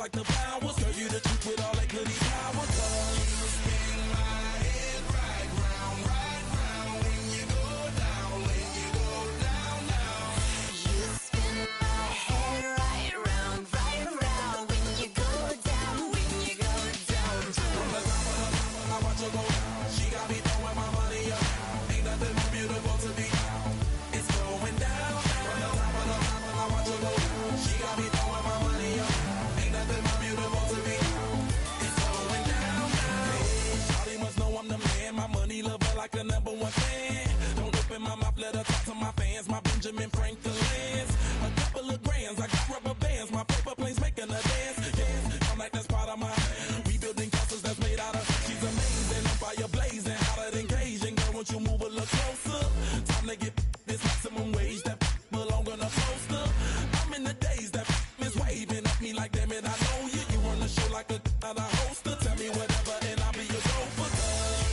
like the flowers. Girl, you the truth with all that goody power. You spin my head right round when you go down, when you go down, down. You spin my head right round when you go down, when you go down. From the top of I watch her go down. She got me throwing my money up. Ain't nothing more beautiful to be. It's going down. From the top of I watch her go down. She got me throwing my money up. Ain't nothing more beautiful to be. It's going down. Shawty must know I'm the man. My money lover like a #1 fan. Don't open my mouth, let her talk to my fans. My Benjamin Franklin's. A couple of grands, I got rubber bands. My paper planes making a dance. Yes, I'm like that's part of my rebuilding castles that's made out of. She's amazing, I'm fire blazing, hotter than Cajun. Girl, won't you move a little closer? Time to get this maximum wage that belong on a poster. I'm in the days that is waving at me like, damn it, I know you. You run the show like a hoster. Tell me whatever and I'll be your gopher.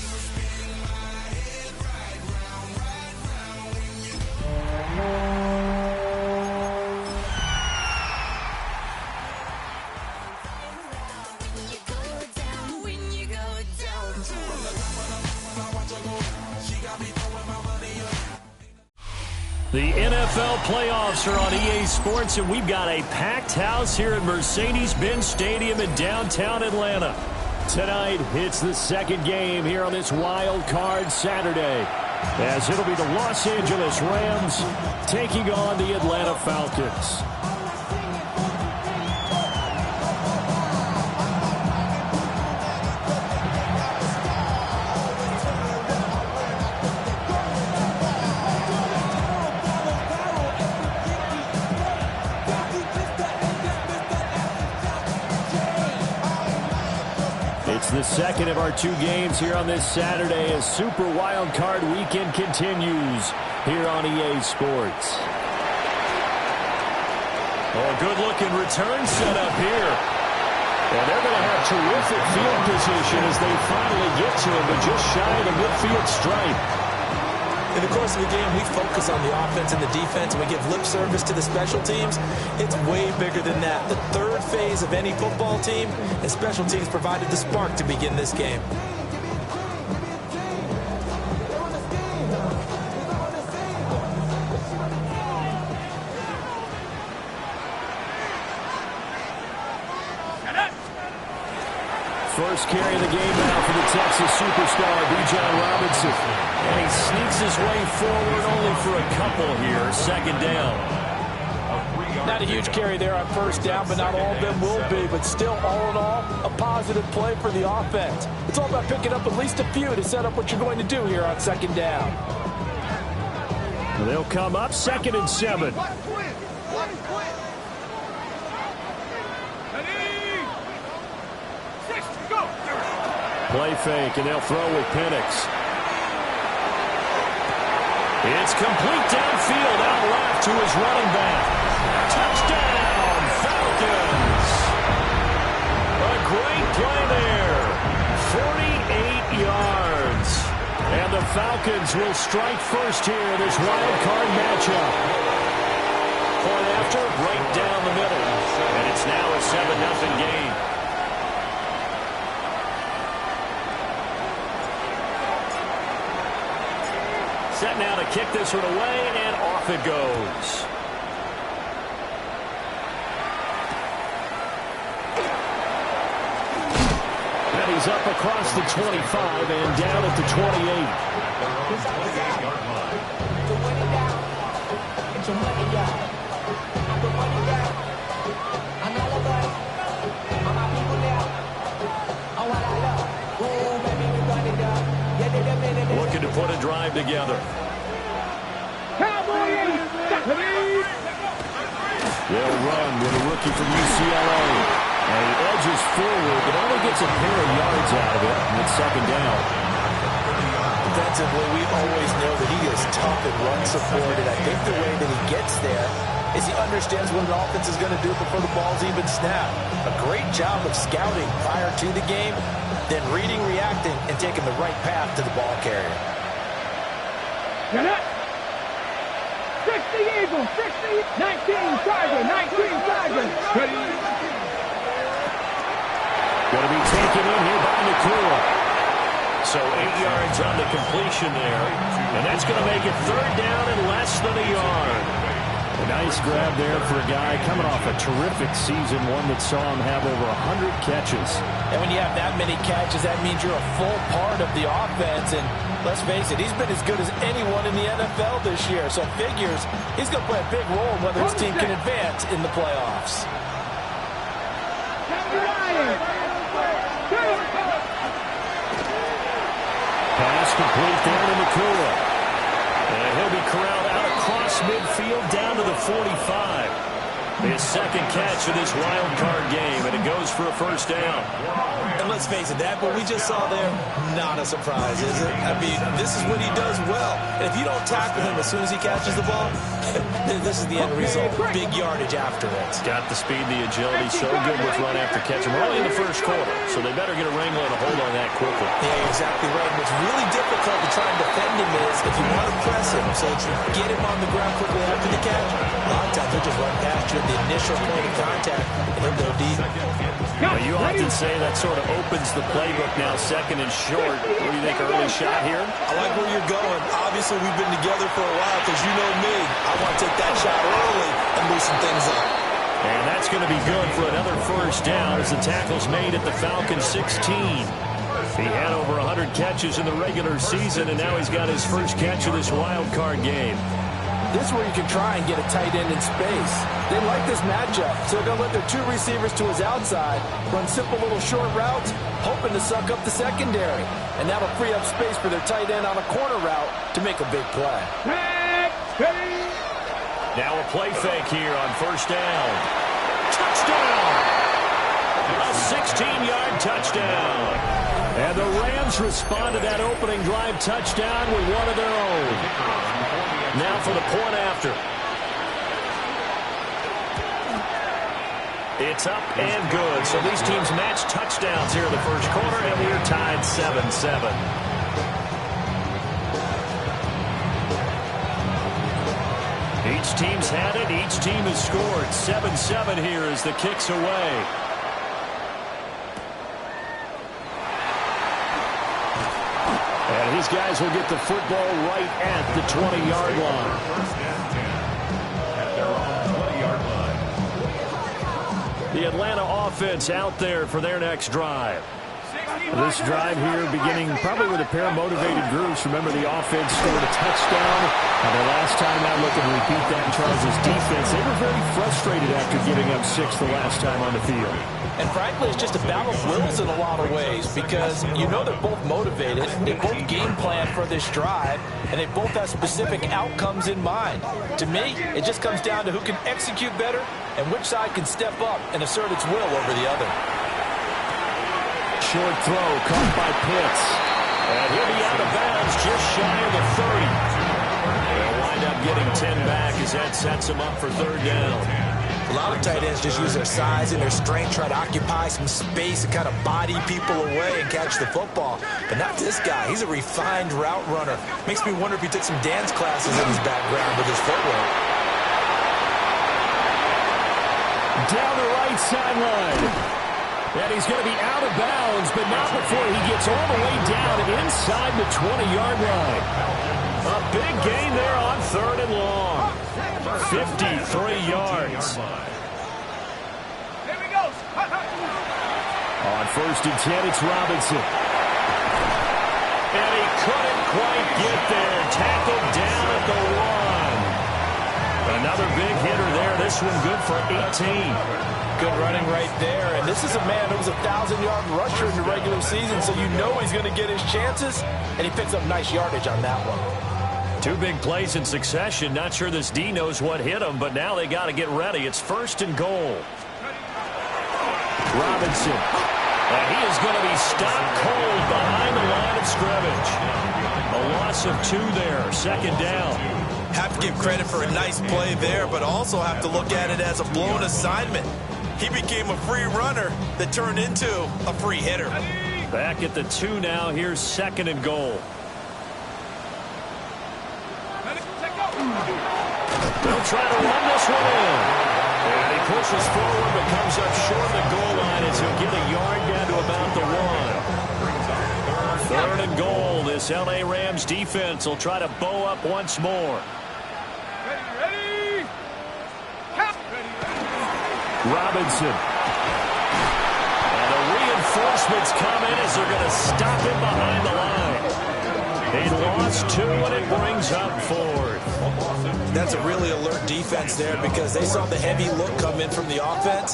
You spin my head right round when you go down, when you go down. from the top of I watch her go down. She got me throwing my money up. The NFL playoffs are on EA Sports, and we've got a packed house here at Mercedes-Benz Stadium in downtown Atlanta. Tonight, it's the second game here on this Wild Card Saturday, as it'll be the Los Angeles Rams taking on the Atlanta Falcons. It's the second of our two games here on this Saturday as Super Wild Card Weekend continues here on EA Sports. Oh, a good-looking return set up here. And they're going to have terrific field position as they finally get to him, but just shy of the midfield stripe. In the course of the game, we focus on the offense and the defense, and we give lip service to the special teams. It's way bigger than that. The third phase of any football team, and special teams provided the spark to begin this game. First carry of the game now for the Texas superstar, Bijan Robinson. And he sneaks his way forward only for a couple here. Second down. Not a huge carry there on first down, but not all of them will be. But still, all in all, a positive play for the offense. It's all about picking up at least a few to set up what you're going to do here on second down. They'll come up 2nd and 7. Play fake, and they'll throw with Penix. It's complete downfield, out left to his running back. Touchdown, Falcons! A great play there. 48 yards. And the Falcons will strike first here in this wild card matchup. Point after, right down the middle. And it's now a 7-0 game. Set now to kick this one away, and off it goes. And he's up across the 25 and down at the 28. Looking to put a drive together. They'll run with a rookie from UCLA. And he edges forward, but only gets a pair of yards out of it. And it's second down. Defensively, we always know that he is tough and run supported. I think the way that he gets there is he understands what an offense is going to do before the ball's even snapped. A great job of scouting prior to the game, then reading, reacting, and taking the right path to the ball carrier. 60 Eagles, 60, 19 Tiger, 19 Tiger. So 8 yards on the completion there. And that's going to make it third down and less than a yard. A nice grab there for a guy coming off a terrific season, one that saw him have over 100 catches. And when you have that many catches, that means you're a full part of the offense. And let's face it, he's been as good as anyone in the NFL this year. So it figures he's going to play a big role in whether his team can advance in the playoffs. Pass complete there to Nakua. And he'll be corralled out across midfield down to the 45. His second catch of this wild card game, and it goes for a first down. And let's face it, that what we just saw there, not a surprise, is it? I mean, this is what he does well. And if you don't tackle him as soon as he catches the ball, this is the end result. Big yardage after it. Got the speed, the agility, so good with run after catch. We're only in the first quarter, so they better get a wrangle and a hold on that quickly. Yeah, exactly right. And what's really difficult to try and defend him is if you want to press him so that you get him on the ground quickly after the catch, a lot of times he'll just run past you at the initial point of contact and he'll go deep. Well, you often say that sort of opens the playbook now, second and short. What do you think, early shot here? I like where you're going. Obviously, we've been together for a while because you know me. I want to take that shot early and loosen things up. And that's going to be good for another first down as the tackle's made at the Falcons 16. He had over 100 catches in the regular season, and now he's got his first catch of this wild card game. This is where you can try and get a tight end in space. They like this matchup, so they're going to let their two receivers to his outside run simple little short routes, hoping to suck up the secondary. And that'll free up space for their tight end on a corner route to make a big play. Now a play fake here on first down. Touchdown! A 16-yard touchdown. And the Rams respond to that opening drive touchdown with one of their own. Now for the point after. It's up and good. So these teams match touchdowns here in the first quarter, and we are tied 7-7. Each team's had it. Each team has scored. 7-7 here as the kick's away. And these guys will get the football right at the 20-yard line. The Atlanta offense out there for their next drive. This drive here beginning probably with a pair of motivated groups. Remember, the offense scored a touchdown. And the last time out, looking to repeat that in Charles' defense, they were very frustrated after giving up 6 the last time on the field. And frankly, it's just a battle of wills in a lot of ways because you know they're both motivated, they both game plan for this drive, and they both have specific outcomes in mind. To me, it just comes down to who can execute better and which side can step up and assert its will over the other. Short throw caught by Pitts. And he'll be out of bounds just shy of the 30. They'll wind up getting 10 back as that sets him up for third down. A lot of tight ends just use their size and their strength, try to occupy some space and kind of body people away and catch the football. But not this guy. He's a refined route runner. Makes me wonder if he took some dance classes in his background with his footwork. Down the right sideline. And he's going to be out of bounds, but not before he gets all the way down and inside the 20-yard line. A big gain there on third and long. 53 yards. On first and 10, it's Robinson. And he couldn't quite get there. Tackled down at the 1. Another big hitter there. This one good for 18. Good running right there. And this is a man who was a 1,000-yard rusher in the regular season, so you know he's going to get his chances, and he picks up nice yardage on that one. 2 big plays in succession. Not sure this D knows what hit him, but now they got to get ready. It's first and goal. Robinson. And he is going to be stopped cold behind the line of scrimmage. A loss of 2 there. Second down. Have to give credit for a nice play there, but also have to look at it as a blown assignment. He became a free runner that turned into a free hitter. Back at the 2 now. Here's second and goal. They'll try to run this one in. And he pushes forward but comes up short of the goal line as he'll get a yard down to about the 1. Third and goal. This LA Rams defense will try to bow up once more. Robinson. And the reinforcements come in as they're going to stop him behind the line. He lost 2, and it brings up 4th. That's a really alert defense there because they saw the heavy look come in from the offense,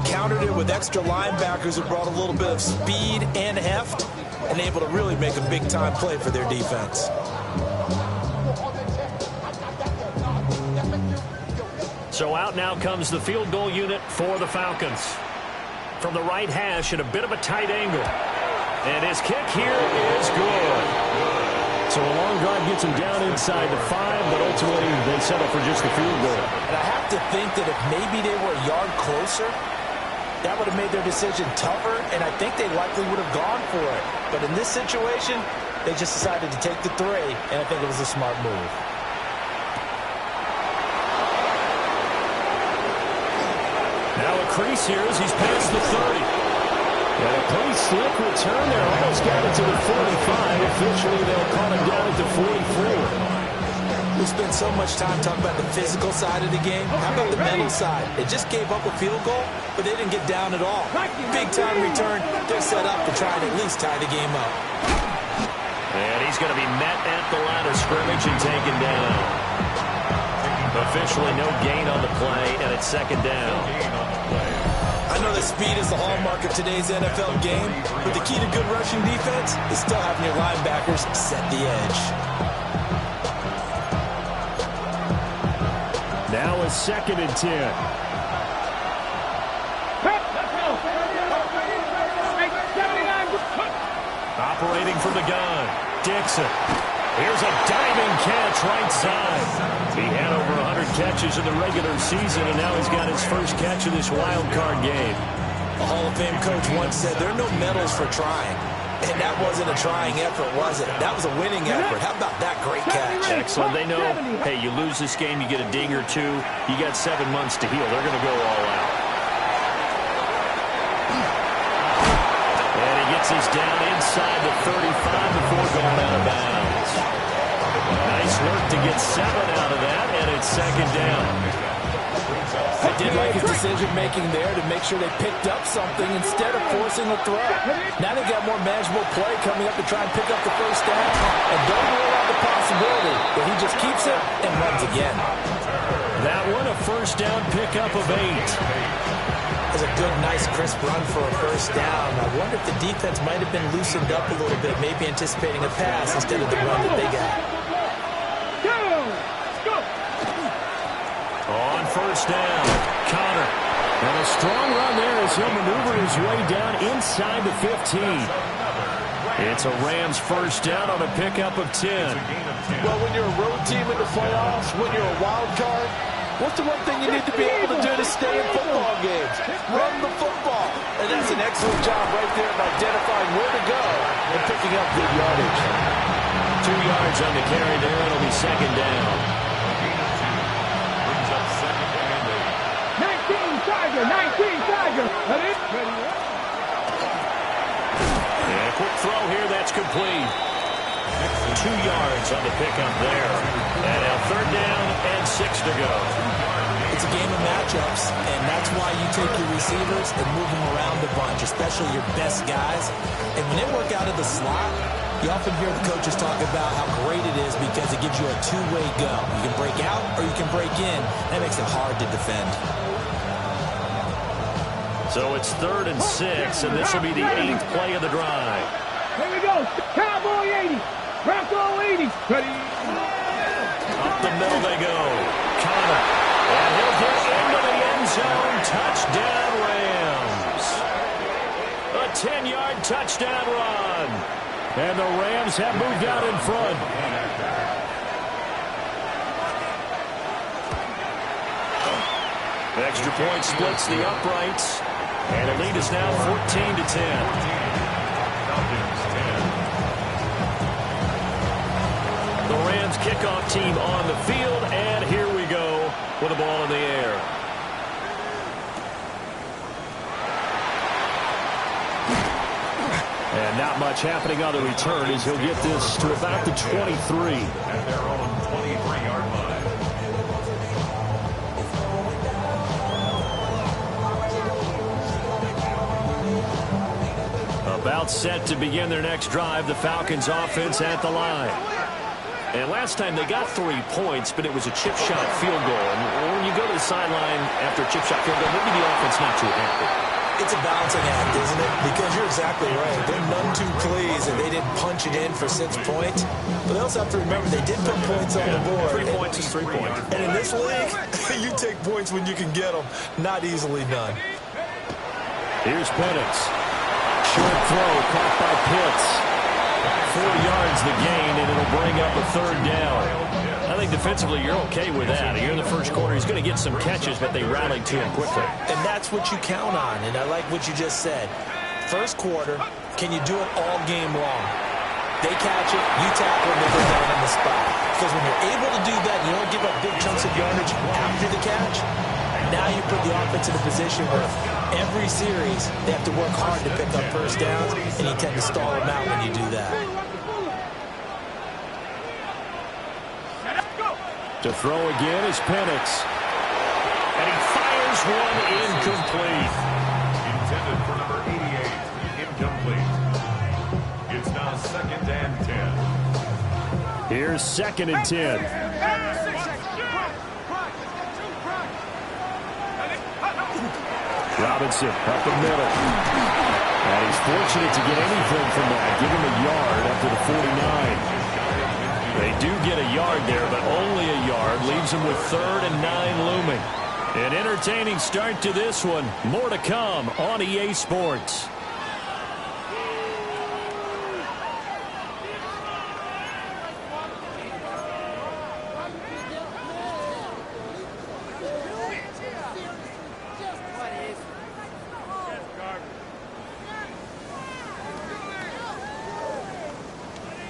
countered it with extra linebackers who brought a little bit of speed and heft, and able to really make a big-time play for their defense. So out now comes the field goal unit for the Falcons. From the right hash at a bit of a tight angle. And his kick here is good. So a long drive gets him down inside the 5, but ultimately they settle for just the field goal. And I have to think that if maybe they were a yard closer, that would have made their decision tougher, and I think they likely would have gone for it. But in this situation, they just decided to take the 3, and I think it was a smart move. Now a crease here as he's past the 30. And a pretty slick return there. Almost got it to the 45. Officially, they'll call him down at the 44. We spend so much time talking about the physical side of the game. How about the mental side? They just gave up a field goal, but they didn't get down at all. Big-time return. They're set up to try and at least tie the game up. And he's going to be met at the line of scrimmage and taken down. Officially no gain on the play, and it's 2nd down. I know that speed is the hallmark of today's NFL game, but the key to good rushing defense is still having your linebackers set the edge. Now a 2nd and 10. Operating from the gun, Dixon. Here's a diving catch right side. He had over 100 catches in the regular season, and now he's got his first catch of this wild card game. A Hall of Fame coach once said there are no medals for trying. And that wasn't a trying effort, was it? That was a winning effort. How about that great catch? Excellent. They know, hey, you lose this game, you get a ding or 2. You got 7 months to heal. They're going to go all out. And he gets his down inside the 35 before going out of bounds. Nice work to get 7 out of that, and it's 2nd down. I did like his decision-making there to make sure they picked up something instead of forcing a throw. Now they've got more manageable play coming up to try and pick up the first down. And don't rule out the possibility that he just keeps it and runs again. That one, a first down pickup of 8. That's a good, nice, crisp run for a first down. I wonder if the defense might have been loosened up a little bit, maybe anticipating a pass instead of the run that they got. On first down, Connor. And a strong run there as he'll maneuver his way down inside the 15. It's a Rams first down on a pickup of 10. Well, when you're a road team in the playoffs, when you're a wild card, what's the one thing you need to be able to do to stay in football games? Run the football. And that's an excellent job right there of identifying where to go and picking up good yardage. 2 yards on the carry there. It'll be 2nd down. 19 Tiger. And a quick throw here, that's complete. 2 yards on the pickup there. And now 3rd down and 6 to go. It's a game of matchups, and that's why you take your receivers and move them around a bunch, especially your best guys. And when they work out of the slot, you often hear the coaches talk about how great it is because it gives you a two-way go. You can break out or you can break in. That makes it hard to defend. So it's 3rd and 6, and this will be the 8th play of the drive. Here we go. Cowboy 80. Bronco 80. Ready. Up the middle they go. Connor. And he'll get into the end zone. Touchdown, Rams. A 10-yard touchdown run. And the Rams have moved out in front. Extra point splits the uprights. And the lead is now 14-10. The Rams kickoff team on the field, and here we go with the ball in the air. And And not much happening on the return as he'll get this to about the 23. At their own 23-yard line. About set to begin their next drive, the Falcons offense at the line. And last time they got 3 points, but it was a chip shot field goal. And when you go to the sideline after a chip shot field goal, maybe the offense not too happy. It's a balancing act, isn't it? Because you're exactly right. They're none too pleased that they didn't punch it in for 6 points. But they also have to remember they did put points on the board. 3 points is 3 points. And in this league, you take points when you can get them. Not easily done. Here's Penix. Short throw caught by Pitts. 4 yards the gain, and it'll bring up a 3rd down. I think defensively you're okay with that. Here in the first quarter, he's going to get some catches, but they rallied to him quickly. And that's what you count on, and I like what you just said. First quarter, can you do it all game long? They catch it, you tackle, and they go down on the spot. Because when you're able to do that, you don't give up big chunks of yardage after the catch. Now you put the offense in a position where every series they have to work hard to pick up first downs, and you tend to stall them out when you do that. To throw again is Penix. And he fires one incomplete. Intended for number 88, incomplete. It's now 2nd and 10. Here's 2nd and 10. Robinson up the middle. And he's fortunate to get anything from that. Give him a yard up to the 49. They do get a yard there, but only a yard. Leaves them with 3rd and 9 looming. An entertaining start to this one. More to come on EA Sports.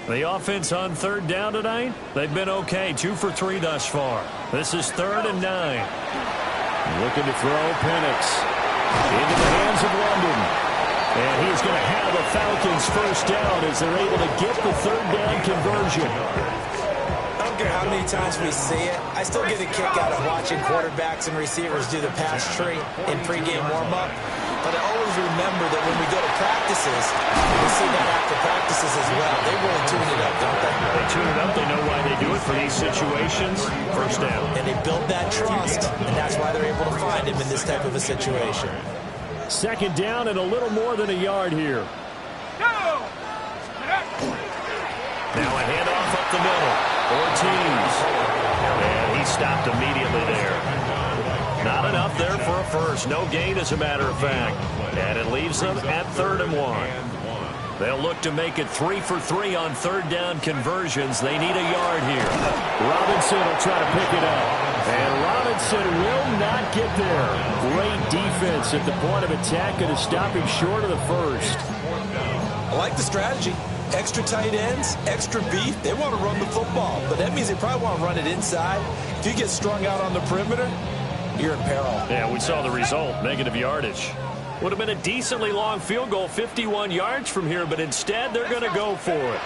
The offense on 3rd down tonight, they've been okay. 2 for 3 thus far. This is 3rd and 9. Looking to throw Penix into the hands of London. And he's going to have a Falcons first down as they're able to get the 3rd down conversion. I don't care how many times we see it. I still get a kick out of watching quarterbacks and receivers do the pass tree in pregame warm-up. But I always remember that when we go to practices, we see that after practices as well. They really tune it up, don't they? They tune it up. They know why they do it for these situations. First down. And they build that trust, and that's why they're able to find him in this type of a situation. 2nd down and a little more than a yard here. Go! Now a handoff up the middle. Ortiz. And he stopped immediately there. Not enough there for a first. No gain, as a matter of fact. And it leaves them at 3rd and 1. They'll look to make it 3 for 3 on 3rd down conversions. They need a yard here. Robinson will try to pick it up. And Robinson will not get there. Great defense at the point of attack and to stop him short of the first. I like the strategy. Extra tight ends, extra beef. They want to run the football, but that means they probably want to run it inside. If you get strung out on the perimeter, you're in peril. Yeah, we saw the result, negative yardage. Would have been a decently long field goal, 51 yards from here, but instead they're going to go for it.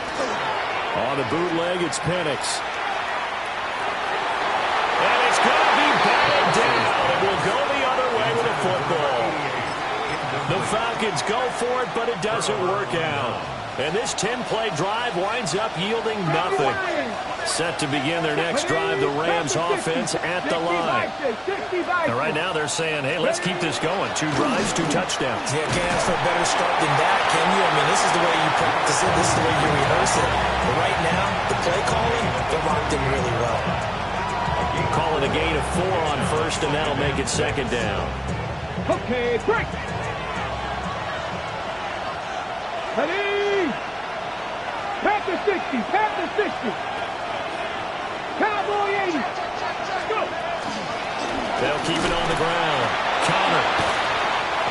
On the bootleg, it's Penix. And it's going to be batted down. It will go the other way with a football. The Falcons go for it, but it doesn't work out. And this 10-play drive winds up yielding nothing. Set to begin their next drive, the Rams offense at the line. And right now they're saying, hey, let's keep this going. 2 drives, 2 touchdowns. Yeah, can't ask for a better start than that, can you? I mean, this is the way you practice it. This is the way you rehearse it. But right now, the play calling, they're locked in really well. Call it a gain of 4 on first, and that'll make it 2nd down. Okay, break. Ready? Pat the 60, pat the 60. Cowboy 80. Go. They'll keep it on the ground. Counter.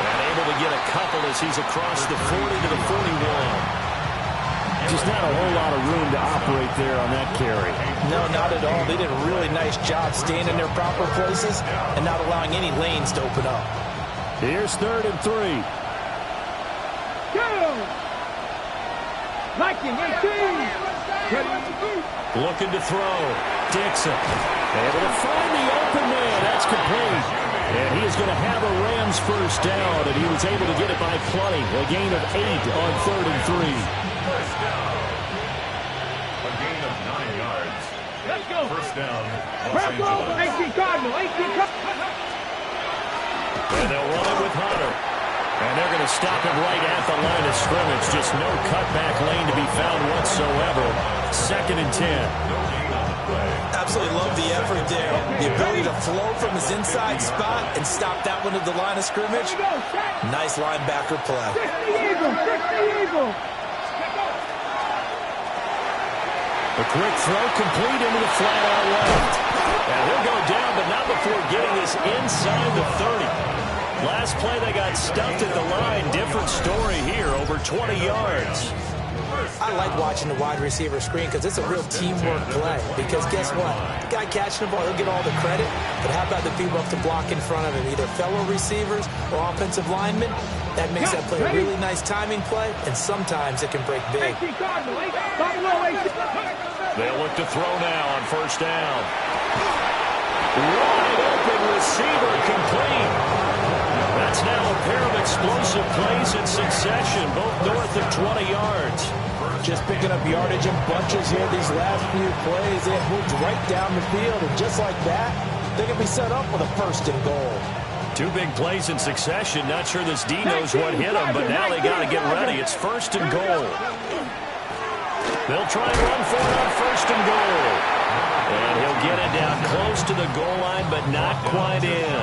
And able to get a couple as he's across the 40 to the 41. Just not a whole lot of room to operate there on that carry. No, not at all. They did a really nice job staying in their proper places and not allowing any lanes to open up. Here's 3rd and 3. Go. Liking 18. Looking to throw. Dixon able to find the open man. That's complete. And he is going to have a Rams first down, and he was able to get it by plenty. A gain of 8 on 3rd and 3. First down. A gain of 9 yards. Let's go. First down, Los Bronco, Angeles. 18 Cardinal, 18 Cardinal. And they'll run it with Hunter. And they're going to stop him right at the line of scrimmage. Just no cutback lane to be found whatsoever. 2nd and 10. Absolutely love the effort there. The ability to flow from his inside spot and stop that one at the line of scrimmage. Nice linebacker play. 60 Eagle, 60 Eagle. A quick throw complete into the flat out left. And he'll go down, but not before getting this inside the 30. Last play, they got stuffed at the line. Different story here, over 20 yards. I like watching the wide receiver screen because it's a real teamwork play. Because guess what? The guy catching the ball, he'll get all the credit. But how about the people up to block in front of him, either fellow receivers or offensive linemen? That makes that play a really nice timing play, and sometimes it can break big. 18 Cardinal, 18 Cardinal. They'll look to throw now on first down. Wide open receiver complete. That's now a pair of explosive plays in succession, both north of 20 yards. Just picking up yardage in bunches here these last few plays. They have moved right down the field, and just like that, they can be set up with a 1st and goal. 2 big plays in succession. Not sure this D knows what hit him, but now they got to get ready. It's 1st and goal. They'll try and run for it on 1st and goal. And he'll get it down close to the goal line, but not quite in.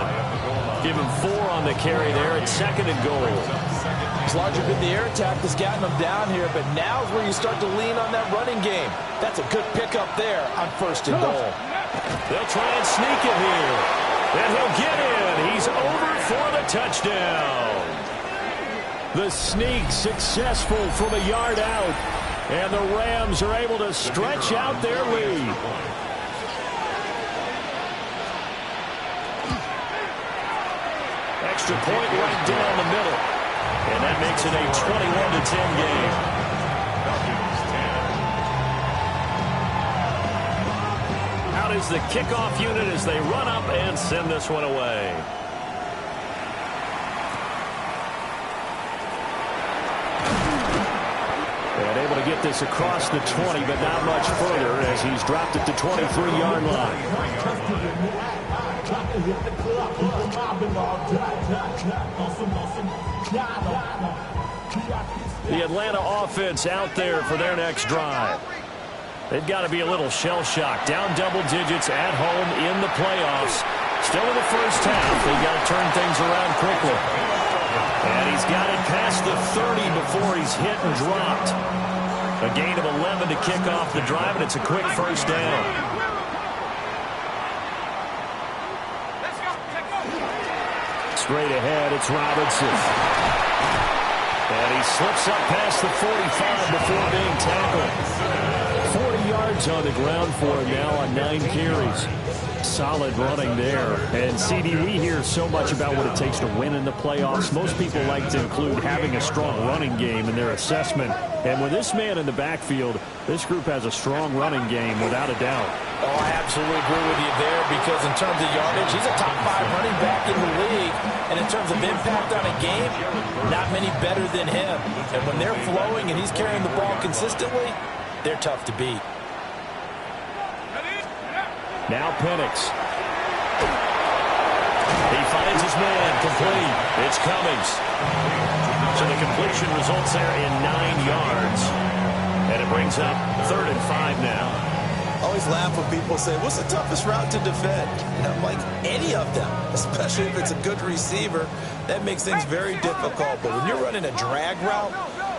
Give him 4 on the carry there. It's 2nd and goal. It's largely been the air attack that's gotten them down here, but now is where you start to lean on that running game. That's a good pickup there on 1st and goal. They'll try and sneak it here. And he'll get in. He's over for the touchdown. The sneak successful from a yard out. And the Rams are able to stretch out their lead. Extra point right down the middle. And that makes it a 21-10 game. Out is the kickoff unit as they run up and send this one away. And able to get this across the 20, but not much further as he's dropped it to 23-yard line. The Atlanta offense out there for their next drive. They've got to be a little shell-shocked. Down double digits at home in the playoffs. Still in the first half. They've got to turn things around quickly. And he's got it past the 30 before he's hit and dropped. A gain of 11 to kick off the drive, and it's a quick first down. Straight ahead, it's Robinson. And he slips up past the 45 before being tackled. 40 yards on the ground for him now on 9 carries. Solid running there. And, CD, we hear so much about what it takes to win in the playoffs. Most people like to include having a strong running game in their assessment. And with this man in the backfield, this group has a strong running game without a doubt. Oh, I absolutely agree with you there because in terms of yardage, he's a top 5 running back in the league. And in terms of impact on a game, not many better than him. And when they're flowing and he's carrying the ball consistently, they're tough to beat. Now Penix. He finds his man complete. It's Cummings. So the completion results there in 9 yards. And it brings up 3rd and 5 now. I always laugh when people say, what's the toughest route to defend? And I'm like, any of them, especially if it's a good receiver. That makes things very difficult. But when you're running a drag route,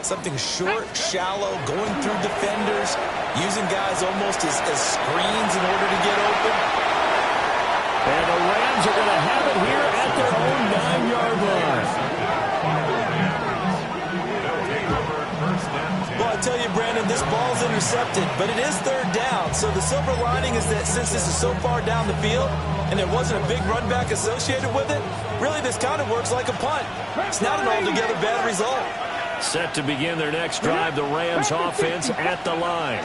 something short, shallow, going through defenders, using guys almost as screens in order to get open. And the Rams are going to have it here at their own 9-yard line. Well, I tell you, Brandon, this ball's intercepted, but it is 3rd down. So the silver lining is that since this is so far down the field and there wasn't a big run back associated with it, really this kind of works like a punt. It's not an altogether bad result. Set to begin their next drive, the Rams offense at the line.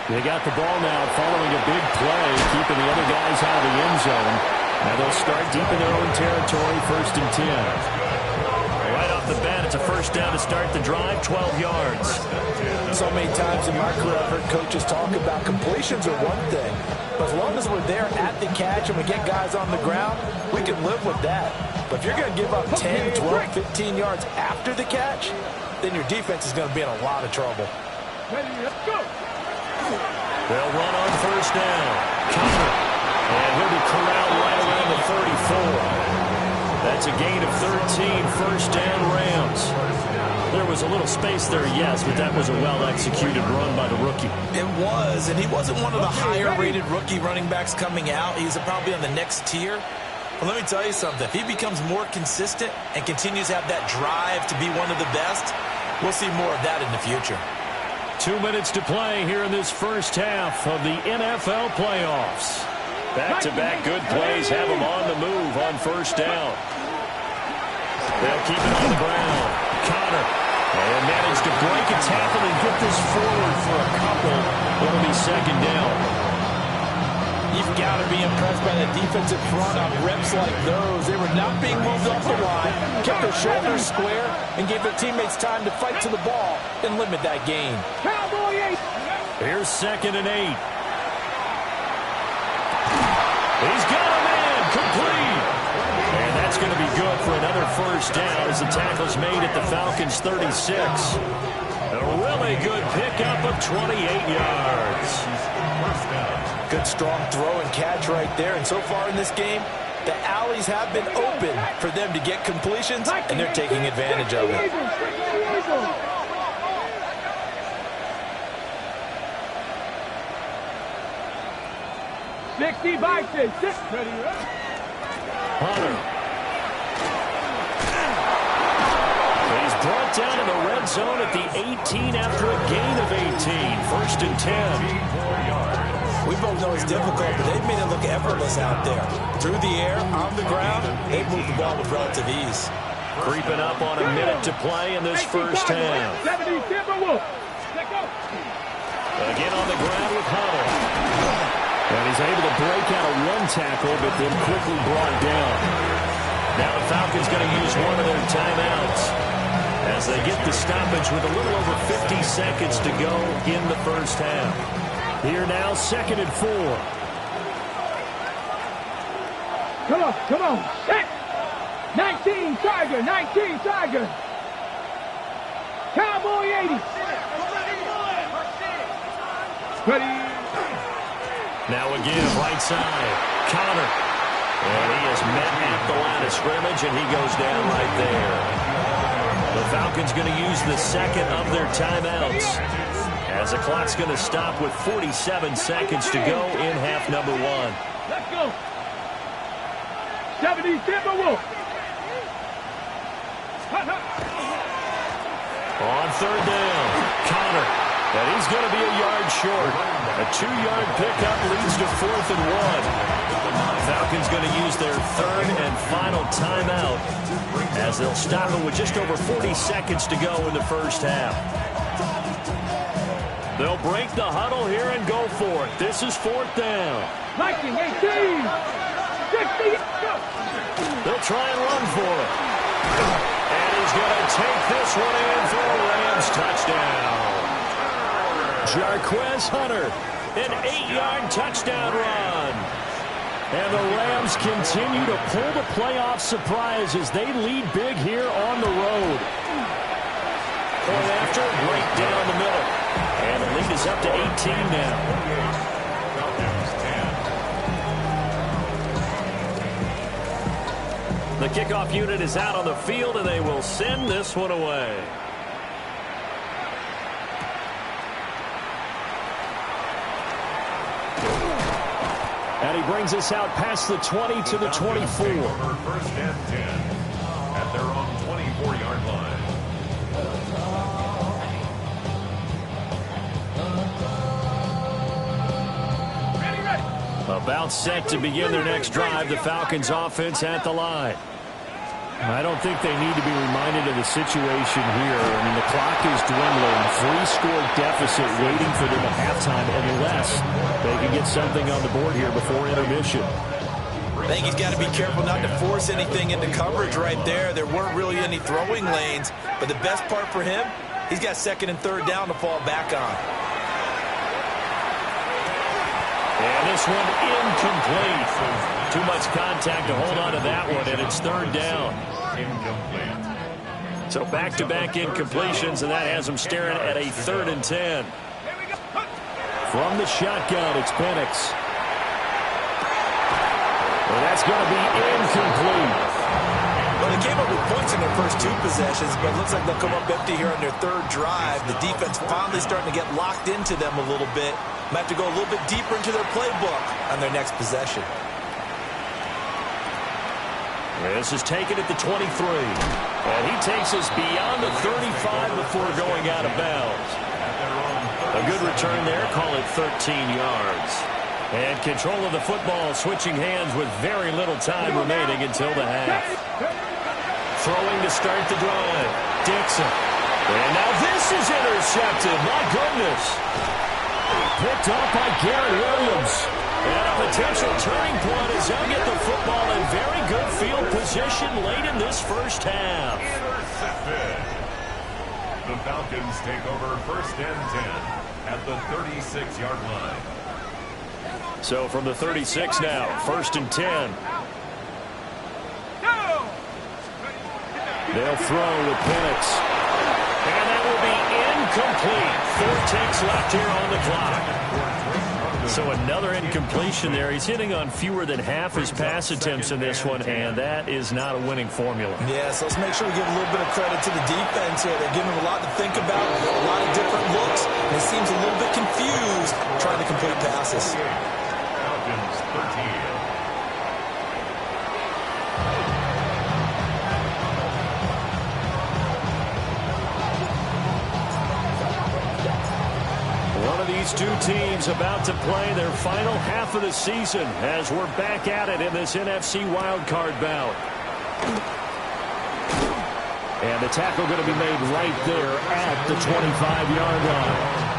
They got the ball now following a big play, keeping the other guys out of the end zone. Now they'll start deep in their own territory, 1st and 10. Right off the bat, it's a first down to start the drive, 12 yards. So many times in my career, I've heard coaches talk about completions are one thing, but as long as we're there at the catch and we get guys on the ground, we can live with that. But if you're going to give up 10, 12, 15 yards after the catch, then your defense is going to be in a lot of trouble. They'll run on first down. Connor. And he'll be corralled right around the 34. That's a gain of 13, first down Rams. There was a little space there, yes, but that was a well-executed run by the rookie. It was, and he wasn't one of the higher-rated rookie running backs coming out. He's probably on the next tier. But let me tell you something. If he becomes more consistent and continues to have that drive to be one of the best, we'll see more of that in the future. 2 minutes to play here in this first half of the NFL playoffs. Back-to-back good plays have them on the move on first down. They'll keep it on the ground. Connor. And managed to break a tackle and get this forward for a couple. It'll be second down. You've got to be impressed by the defensive front on reps like those. They were not being moved off the line, kept their shoulders square, and gave their teammates time to fight to the ball and limit that gain. Here's 2nd and 8. He's got a man complete. And that's going to be good for another first down as the tackle's made at the Falcons' 36. A really good pickup of 28 yards. Good strong throw and catch right there. And so far in this game, the alleys have been open for them to get completions, and they're taking advantage of it. 60 by 6. Hunter. He's brought down in the red zone at the 18 after a gain of 18. 1st and 10. We both know it's difficult, but they've made it look effortless out there. Through the air, on the ground, they've moved the ball with relative ease. Creeping up on a minute to play in this first half. Again on the ground with Hunter. And he's able to break out of one tackle, but then quickly brought down. Now the Falcons going to use one of their timeouts as they get the stoppage with a little over 50 seconds to go in the first half. Here now, 2nd and 4. Come on. 19 Tiger. Cowboy 80. Ready. Now again, right side, Connor. And he is met at the line of scrimmage, and he goes down right there. The Falcons going to use the 2nd of their timeouts as the clock's going to stop with 47 seconds to go in half number 1. Let's go. 70 Timberwolf. On 3rd down, Connor. And he's going to be a yard short. A 2-yard pickup leads to 4th and 1. Falcons going to use their 3rd and final timeout as they'll stop it with just over 40 seconds to go in the first half. They'll break the huddle here and go for it. This is 4th down. 19, 18, 60, go. They'll try and run for it. And he's going to take this one in for a Rams touchdown. Jarquez Hunter, an 8-yard touchdown run. And the Rams continue to pull the playoff surprise as they lead big here on the road. Point after, right down the middle. And the lead is up to 18 now. The kickoff unit is out on the field, and they will send this one away. And he brings us out past the 20 to the 24. 1st and 10 at their own 24-yard line. About set to begin their next drive, the Falcons offense at the line. I don't think they need to be reminded of the situation here. I mean, the clock is dwindling. 3-score deficit waiting for them at halftime unless they can get something on the board here before intermission. I think he's got to be careful not to force anything into coverage right there. There weren't really any throwing lanes, but the best part for him, he's got 2nd and 3rd down to fall back on. And this one incomplete. Too much contact to hold on to that one, and it's 3rd down. Incomplete. So back-to-back incompletions, and that has them staring at a 3rd and 10. From the shotgun, it's Penix. Well, that's going to be incomplete. Well, they came up with points in their first 2 possessions, but it looks like they'll come up empty here on their 3rd drive. The defense finally starting to get locked into them a little bit. Might have to go a little bit deeper into their playbook on their next possession. This is taken at the 23. And he takes us beyond the 35 before going out of bounds. A good return there. Call it 13 yards. And control of the football switching hands with very little time remaining until the half. Throwing to start the drive. Dixon. And now this is intercepted. My goodness. Picked off by Garrett Williams. And a potential turning point as they'll get the football in very good field position late in this first half. Intercepted. The Falcons take over 1st and 10 at the 36-yard line. So from the 36 now, 1st and 10. They'll throw with Penix. And that will be incomplete. 4 takes left here on the clock. So another incompletion there. He's hitting on fewer than half his pass attempts in this one, and that is not a winning formula. Yeah, so let's make sure we give a little bit of credit to the defense here. They're giving him a lot to think about, a lot of different looks, and he seems a little bit confused trying to complete passes. Falcons 13. These 2 teams about to play their final half of the season as we're back at it in this NFC wildcard bout. And the tackle going to be made right there at the 25-yard line.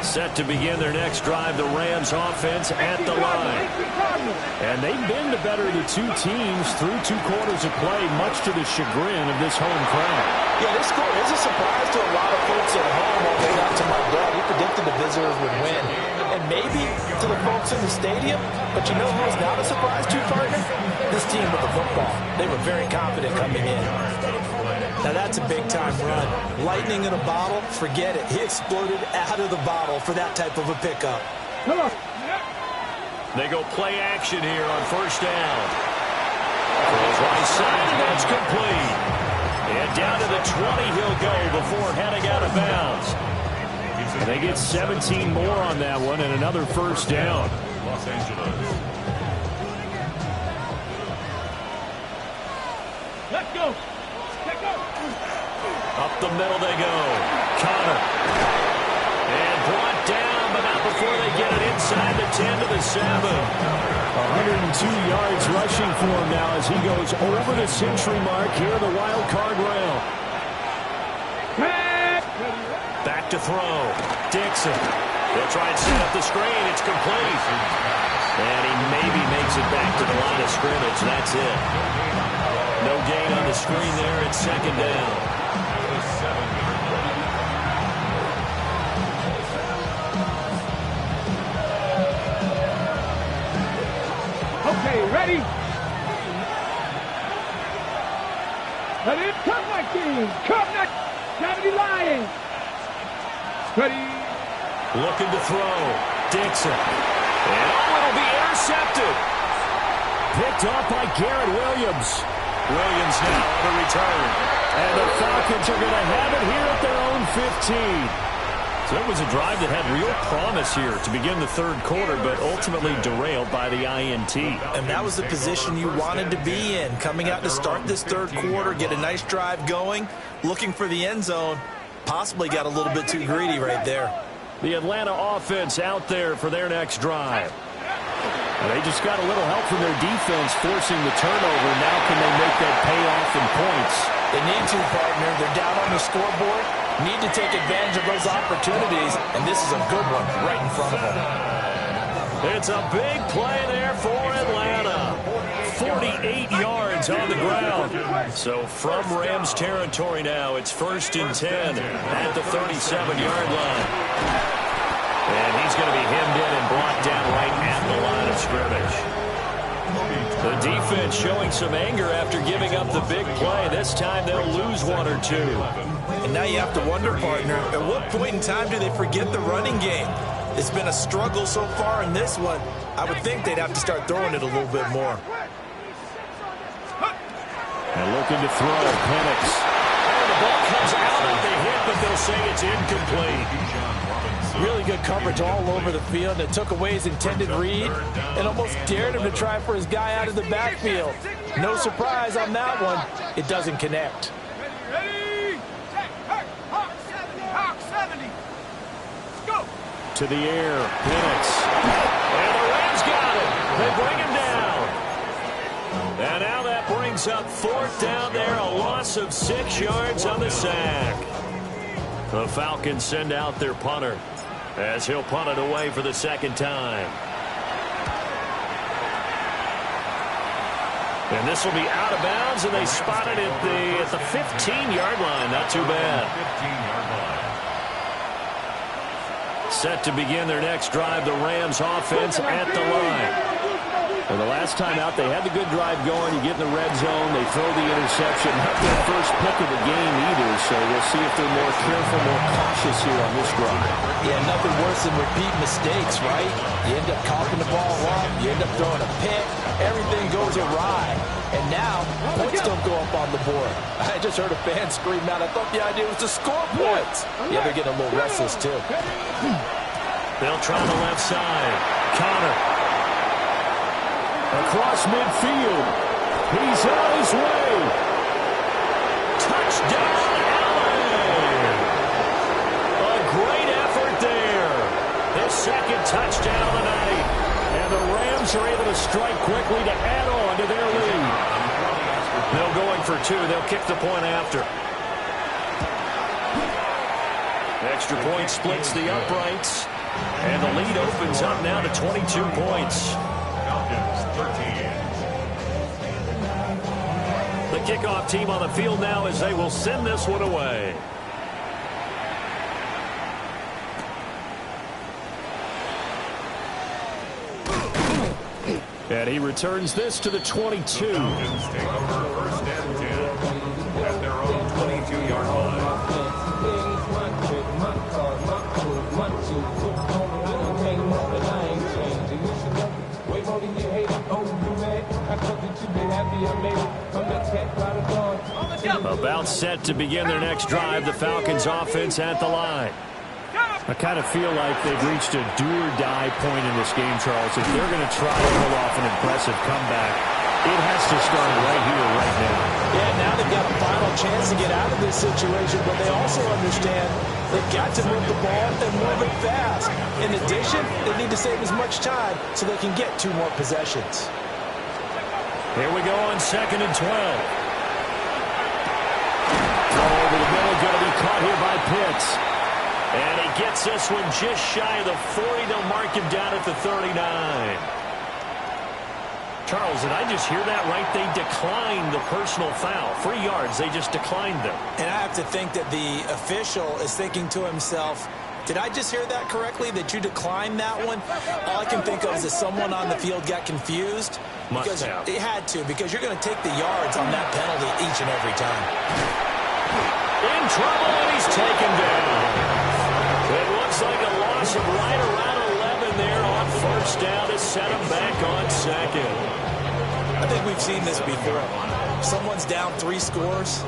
Set to begin their next drive, the Rams offense at the line. And they've been the better of the 2 teams through 2 quarters of play, much to the chagrin of this home crowd. Yeah, this score is a surprise to a lot of folks at home. All the way out to my dad, we predicted the visitors would win. And maybe to the folks in the stadium, but you know who was not a surprise to, partner? This team with the football. They were very confident coming in. Now that's a big-time run. Lightning in a bottle, forget it. He exploded out of the bottle for that type of a pickup. They go play action here on 1st down. Goes right side, and that's complete. And down to the 20 he'll go before heading out of bounds. And they get 17 more on that one and another 1st down. Los Angeles. Let's go. Let's go. Up the middle they go. Connor. And brought down, but not before they get it inside the 10 to the 7. 102 yards rushing for him now as he goes over the century mark here in the wild card round. Back to throw. Dixon. They'll try and set up the screen. It's complete. And he maybe makes it back to the line of scrimmage. That's it. No gain on the screen there. It's 2nd down. Okay, ready? Ready? Come, my team! Come, not Gravity Lions! Ready? Looking to throw. Dixon. And it'll be intercepted. Picked off by Garrett Williams. Williams now on the return. And the Falcons are going to have it here at their own 15. So it was a drive that had real promise here to begin the 3rd quarter, but ultimately derailed by the INT. And that was the position you wanted to be in. Coming out to start this 3rd quarter, get a nice drive going, looking for the end zone. Possibly got a little bit too greedy right there. The Atlanta offense out there for their next drive. And they just got a little help from their defense forcing the turnover. Now can they make that pay off in points? They need to, partner. They're down on the scoreboard. Need to take advantage of those opportunities, and this is a good one right in front of them. It's a big play there for Atlanta. 48 yards on the ground. So from Rams territory now, it's 1st and 10 at the 37-yard line. And he's going to be hemmed in and brought down right at the line of scrimmage. The defense showing some anger after giving up the big play. This time they'll lose one or two. And now you have to wonder, partner, at what point in time do they forget the running game? It's been a struggle so far in this one. I would think they'd have to start throwing it a little bit more. And looking to throw, Penix. And the ball comes out of the hip, but they'll say it's incomplete. Really good coverage all over the field that took away his intended read and almost dared him to try for his guy out of the backfield. No surprise on that one. It doesn't connect. To the air, Penix. And the Rams got him. They bring him down. And now that brings up 4th down there, a loss of 6 yards on the sack. The Falcons send out their punter as he'll punt it away for the 2nd time. And this will be out of bounds, and they spot it at the 15-yard line. Not too bad. 15-yard line. Set to begin their next drive, the Rams offense at the line. Well, the last time out, they had the good drive going. You get in the red zone, they throw the interception. Not their first pick of the game either, so we'll see if they're more careful, more cautious here on this drive. Yeah, nothing worse than repeat mistakes, right? You end up coughing the ball up, you end up throwing a pick, everything goes awry. And now, points don't go up on the board. I just heard a fan scream out, I thought the idea was to score points. Yeah, they're getting a little restless, too. They'll try the left side. Connor. Across midfield. He's on his way. Touchdown, Allen. A great effort there. His 2nd touchdown of the night. And the Rams are able to strike quickly to add on to their lead. They'll going for 2. They'll kick the point after. Extra point splits the uprights. And the lead opens up now to 22 points. Falcons 13. The kickoff team on the field now as they will send this one away. And he returns this to the 22. Falcons take over 1st and 10 at their own 22-yard line. About set to begin their next drive, the Falcons offense at the line. I kind of feel like they've reached a do-or-die point in this game, Charles. If they're going to try to pull off an impressive comeback, it has to start right here, right now. Yeah, now they've got a final chance to get out of this situation, but they also understand they've got to move the ball and move it fast. In addition, they need to save as much time so they can get 2 more possessions. Here we go on 2nd and 12. Throw over the middle, going to be caught here by Pitts. And he gets this one just shy of the 40. They'll mark him down at the 39. Charles, did I just hear that right? They declined the personal foul. 3 yards, they just declined them. And I have to think that the official is thinking to himself, did I just hear that correctly, that you declined that one? All I can think of is that someone on the field got confused. Must have. It had to, because you're going to take the yards on that penalty each and every time. In trouble, and he's taken down. It looks like a loss of right around 11 there on 1st down to set him back on 2nd. I think we've seen this before. Someone's down 3 scores.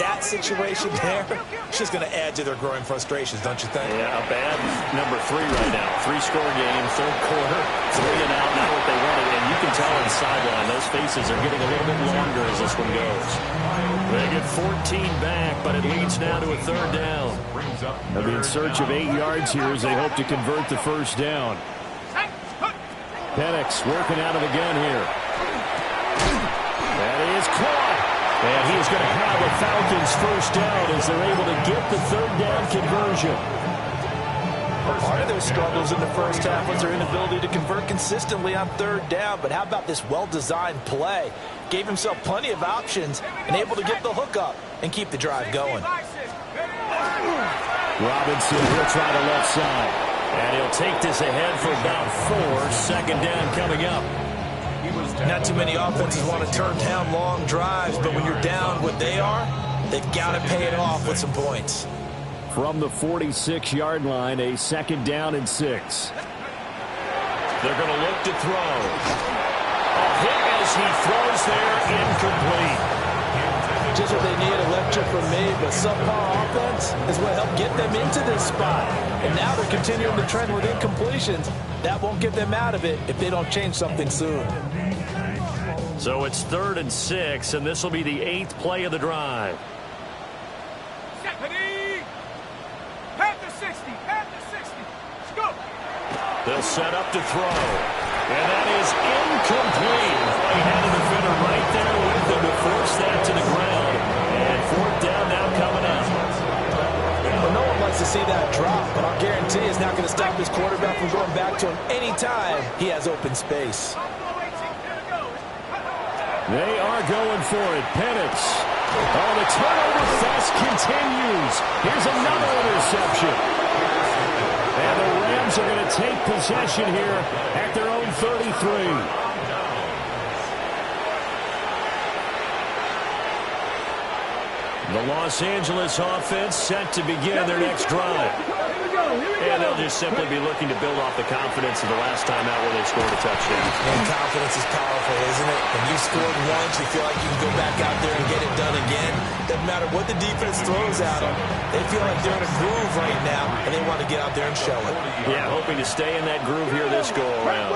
That situation there, it's just going to add to their growing frustrations, don't you think? Yeah, a bad number 3 right now. 3-score game, 3rd quarter, 3 and out, not what they wanted. And you can tell on the sideline, those faces are getting a little bit longer as this one goes. They get 14 back, but it leads now to a 3rd down. They'll be in search of 8 yards here as they hope to convert the 1st down. Penix working out of the gun here. That is caught. And he is going to have a Falcons first down as they're able to get the third down conversion. Part of their struggles in the first half was their inability to convert consistently on third down. But how about this well-designed play? Gave himself plenty of options and able to get the hook up and keep the drive going. Robinson will try the left side. And he'll take this ahead for about 4. Second down coming up. Not too many offenses want to turn down long drives, but when you're down what they are, they've got to pay it off with some points. From the 46-yard line, a second down and 6. They're going to look to throw. A hit as he throws there, incomplete. Just what they need, a lecture from me, but subpar offense is what helped get them into this spot. And now they're continuing the trend with incompletions. That won't get them out of it if they don't change something soon. So it's 3rd and 6, and this will be the 8th play of the drive. They'll set up to throw. And that is incomplete. He had a defender right there with them to force that to the ground. And 4th down now coming up. Well, no one likes to see that drop, but I'll guarantee it's not going to stop his quarterback from going back to him anytime he has open space. They are going for it. Penix. Oh, the turnover fest continues. Here's another interception. And the Rams are going to take possession here at their own 33. The Los Angeles offense set to begin their next drive. And they'll just simply be looking to build off the confidence of the last time out where they scored a touchdown. And confidence is powerful, isn't it? When you scored once, you feel like you can go back out there and get it done again. Doesn't matter what the defense throws at them. They feel like they're in a groove right now, and they want to get out there and show it. Yeah, hoping to stay in that groove here this go-around.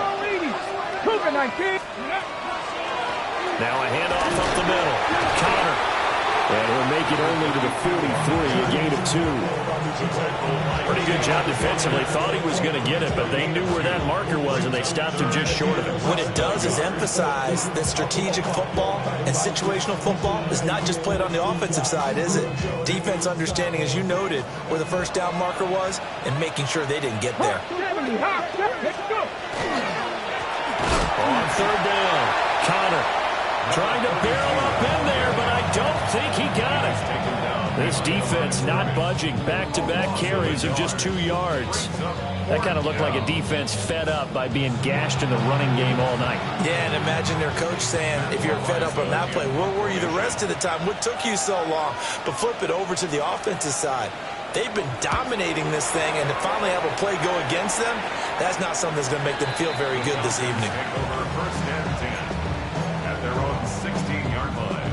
Now a handoff up the middle. Connor. And he'll make it only to the 43, a gain of 2. Pretty good job defensively. Thought he was going to get it, but they knew where that marker was, and they stopped him just short of it. What it does is emphasize that strategic football and situational football is not just played on the offensive side, is it? Defense understanding, as you noted, where the first down marker was and making sure they didn't get there. On 3rd down, Connor trying to barrel up in there, but I don't think he got it. This defense not budging. Back-to-back carries of just 2 yards. That kind of looked like a defense fed up by being gashed in the running game all night. Yeah, and imagine their coach saying, if you're fed up on that play, where were you the rest of the time? What took you so long? But flip it over to the offensive side. They've been dominating this thing, and to finally have a play go against them, that's not something that's going to make them feel very good this evening. Over 1st and 10 at their own 16-yard line.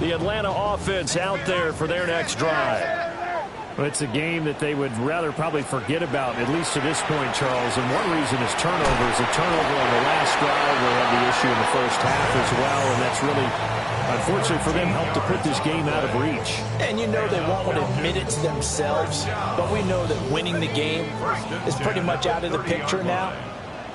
The Atlanta offense out there for their next drive. Well, it's a game that they would rather probably forget about, at least to this point, Charles. And one reason is turnovers. A turnover on the last drive, they had the issue in the first half as well, and that's really, unfortunately for them, helped to put this game out of reach. And you know they won't want to admit it to themselves, but we know that winning the game is pretty much out of the picture now.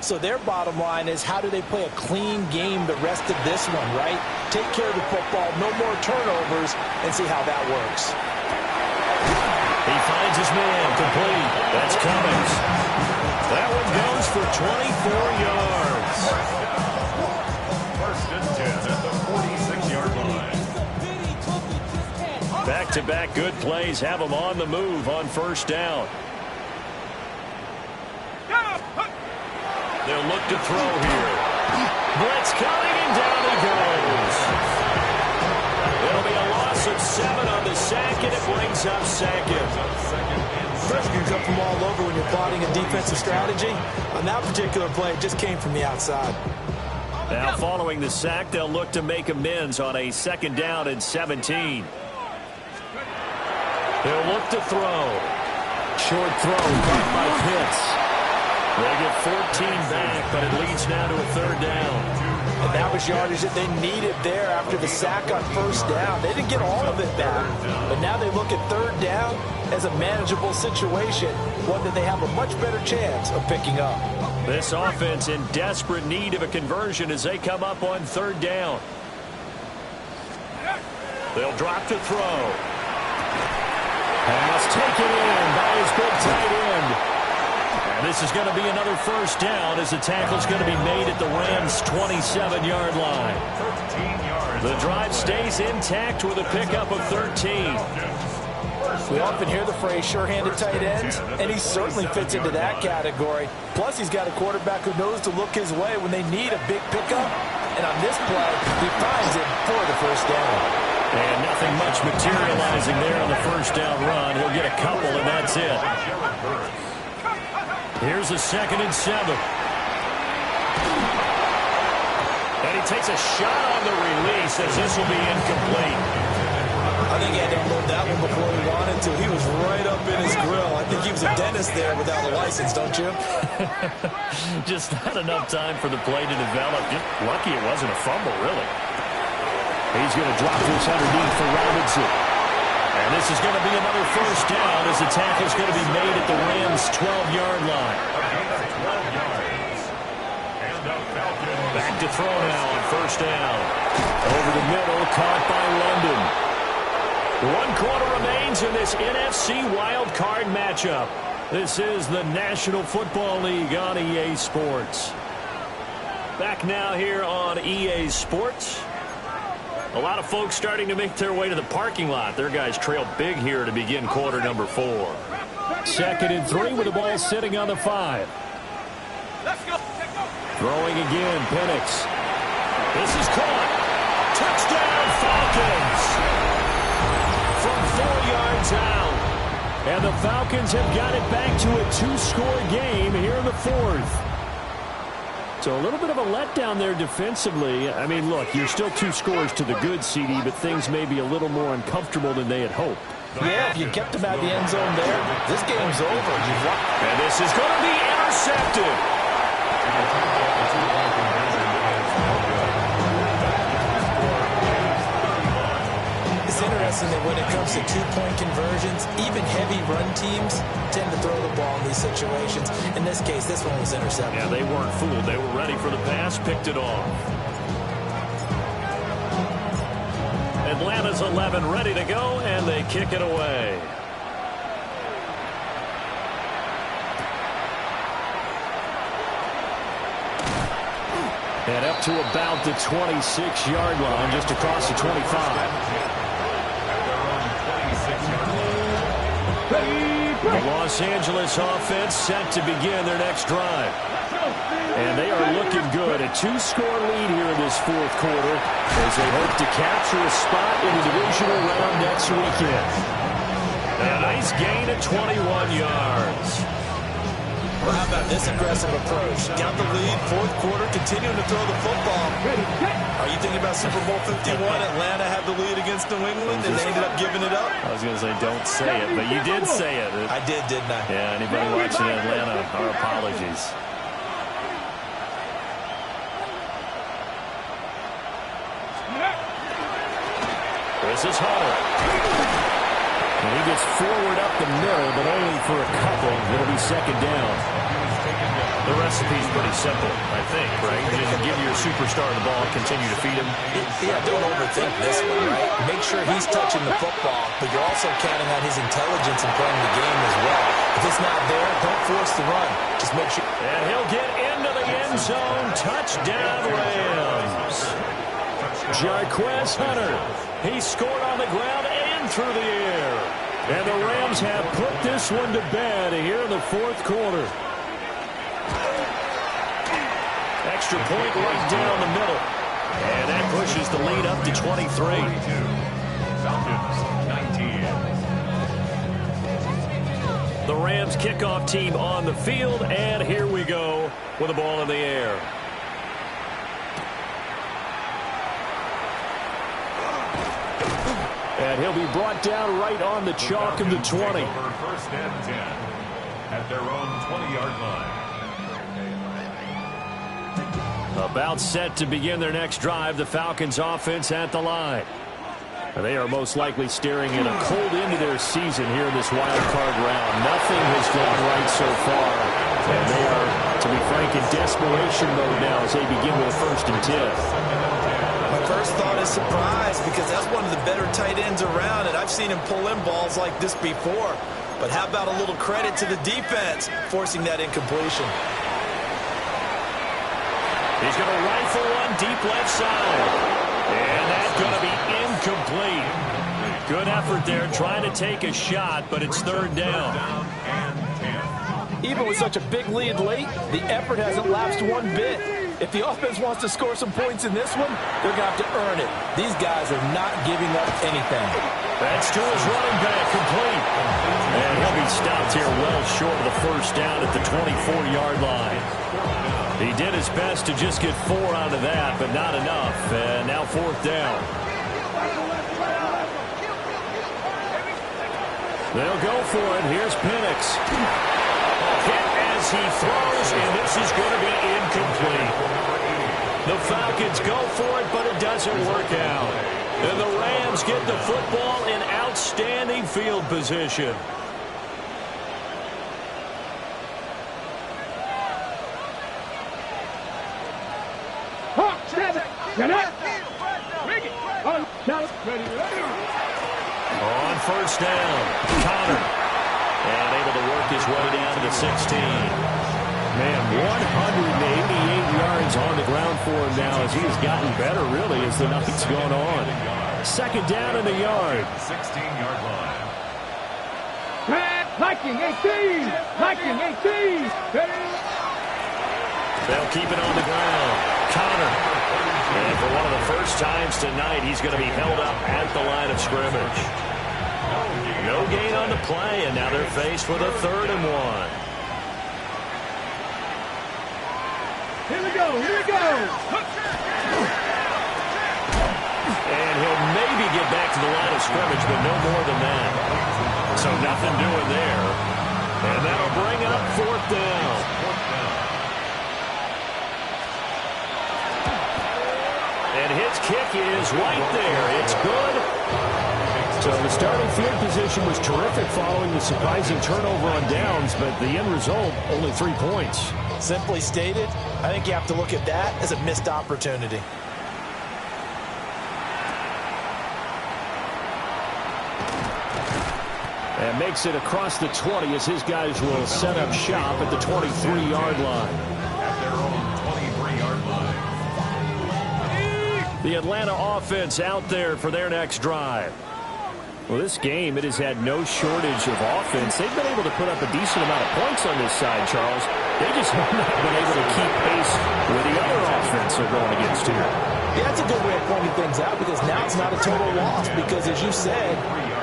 So their bottom line is, how do they play a clean game the rest of this one, right? Take care of the football, no more turnovers, and see how that works. He finds his man, complete. That's Cummings. That one goes for 24 yards. 1st and 10 at the 46-yard line. Back-to-back good plays have them on the move on 1st down. They'll look to throw here. Blitz coming, and down he goes. It'll be a loss of 7 on the sack, and it brings up 2nd. Pressure can come from all over when you're plotting a defensive strategy. On that particular play, it just came from the outside. Now, following the sack, they'll look to make amends on a 2nd down and 17. They'll look to throw. Short throw caught by Pitts. They get 14 back, but it leads now to a third down. And that was yardage that they needed there after the sack on first down. They didn't get all of it back, but now they look at third down as a manageable situation, one that they have a much better chance of picking up. This offense in desperate need of a conversion as they come up on third down. They'll drop to throw. Pass taken in by his big tight end. And this is going to be another first down as the tackle's going to be made at the Rams' 27-yard line. The drive stays intact with a pickup of 13. We often hear the phrase sure-handed tight ends, and he certainly fits into that category. Plus, he's got a quarterback who knows to look his way when they need a big pickup. And on this play, he finds it for the first down. And nothing much materializing there on the first down run. He'll get a couple, and that's it. Here's a 2nd and 7. And he takes a shot on the release as this will be incomplete. I think he had to unload that one before he wanted to. He was right up in his grill. I think he was a dentist there without a license, don't you? Just not enough time for the play to develop. Just lucky it wasn't a fumble, really. He's going to drop this underneath for Robinson. And this is going to be another first down as the tackle's going to be made at the Rams' 12-yard line. Back to throw now on first down. Over the middle, caught by London. 1 quarter remains in this NFC Wild Card matchup. This is the National Football League on EA Sports. Back now here on EA Sports. A lot of folks starting to make their way to the parking lot. Their guys trail big here to begin quarter number 4. 2nd and 3 with the ball sitting on the 5. Let's go. Throwing again, Penix. This is caught. Touchdown, Falcons! From 4 yards out. And the Falcons have got it back to a 2-score game here in the 4th. So a little bit of a letdown there defensively. I mean, look, you're still 2 scores to the good, CD, but things may be a little more uncomfortable than they had hoped. Yeah, if you kept them at the end zone there, this game's over. And this is going to be intercepted. It's interesting that when it comes to 2-point conversions, even heavy run teams tend to throw the ball in these situations. In this case, this one was intercepted. Yeah, they weren't fooled. They were ready for the pass, picked it off. Atlanta's 11 ready to go, and they kick it away. And up to about the 26-yard line, just across the 25. The Los Angeles offense set to begin their next drive. And they are looking good. A 2-score lead here in this 4th quarter as they hope to capture a spot in the divisional round next weekend. A nice gain of 21 yards. Well, how about this aggressive approach? Got the lead, 4th quarter, continuing to throw the football. Are you thinking about Super Bowl 51? Atlanta had the lead against New England, and they ended up giving it up? I was going to say, don't say it, but you did say it. I did, didn't I? Yeah, anybody watching Atlanta, our apologies. This is Hunter. And he gets forward up the middle, but only for a couple. It'll be 2nd down. The recipe's pretty simple, I think, right? Just give your superstar the ball, continue to feed him. Yeah, don't overthink this one, right? Make sure he's touching the football, but you're also counting on his intelligence in playing the game as well. If it's not there, don't force the run. Just make sure. And he'll get into the end zone. Touchdown, Rams. Jarquez Hunter. He scored on the ground and through the air. And the Rams have put this one to bed here in the 4th quarter. Extra point right down the middle. And that pushes the lead up to 23. Falcons, 19. The Rams kickoff team on the field, and here we go with the ball in the air. And he'll be brought down right on the chalk of the 20. First and 10 at their own 20-yard line. About set to begin their next drive, the Falcons offense at the line. They are most likely staring at a cold end to their season here in this wild card round. Nothing has gone right so far, and they are, to be frank, in desperation mode now as they begin with a 1st and 10. My first thought is surprise, because that's one of the better tight ends around, and I've seen him pull in balls like this before. But how about a little credit to the defense forcing that incompletion? He's going to rifle one deep left side. And that's going to be incomplete. Good effort there trying to take a shot, but it's 3rd down. Even with such a big lead late, the effort hasn't lapsed one bit. If the offense wants to score some points in this one, they're going to have to earn it. These guys are not giving up anything. That's to his running back, complete. And he'll be stopped here well short of the 1st down at the 24-yard line. He did his best to just get 4 out of that, but not enough. And now 4th down. They'll go for it. Here's Penix. Hit as he throws, and this is going to be incomplete. The Falcons go for it, but it doesn't work out. And the Rams get the football in outstanding field position. On 1st down, Connor. And able to work his way down to the 16. Man, 188 yards on the ground for him now as he has gotten better, really, as the night's gone on. 2nd down in the yard. 16-yard line. Viking 18! Viking 18! They'll keep it on the ground. Connor. And for one of the first times tonight, he's going to be held up at the line of scrimmage. No gain on the play, and now they're faced with a 3rd and 1. Here we go, here we go! And he'll maybe get back to the line of scrimmage, but no more than that. So nothing doing there. And that'll bring up 4th down. And his kick is right there. It's good. So the starting field position was terrific following the surprising turnover on downs, but the end result, only 3 points. Simply stated, I think you have to look at that as a missed opportunity. And makes it across the 20 as his guys will set up shop at the 23-yard line. At their own 23-yard line. The Atlanta offense out there for their next drive. Well, this game, it has had no shortage of offense. They've been able to put up a decent amount of points on this side, Charles. They just have not been able to keep pace with the other offense they're going against here. Yeah, that's a good way of pointing things out, because now it's not a total loss, because as you said,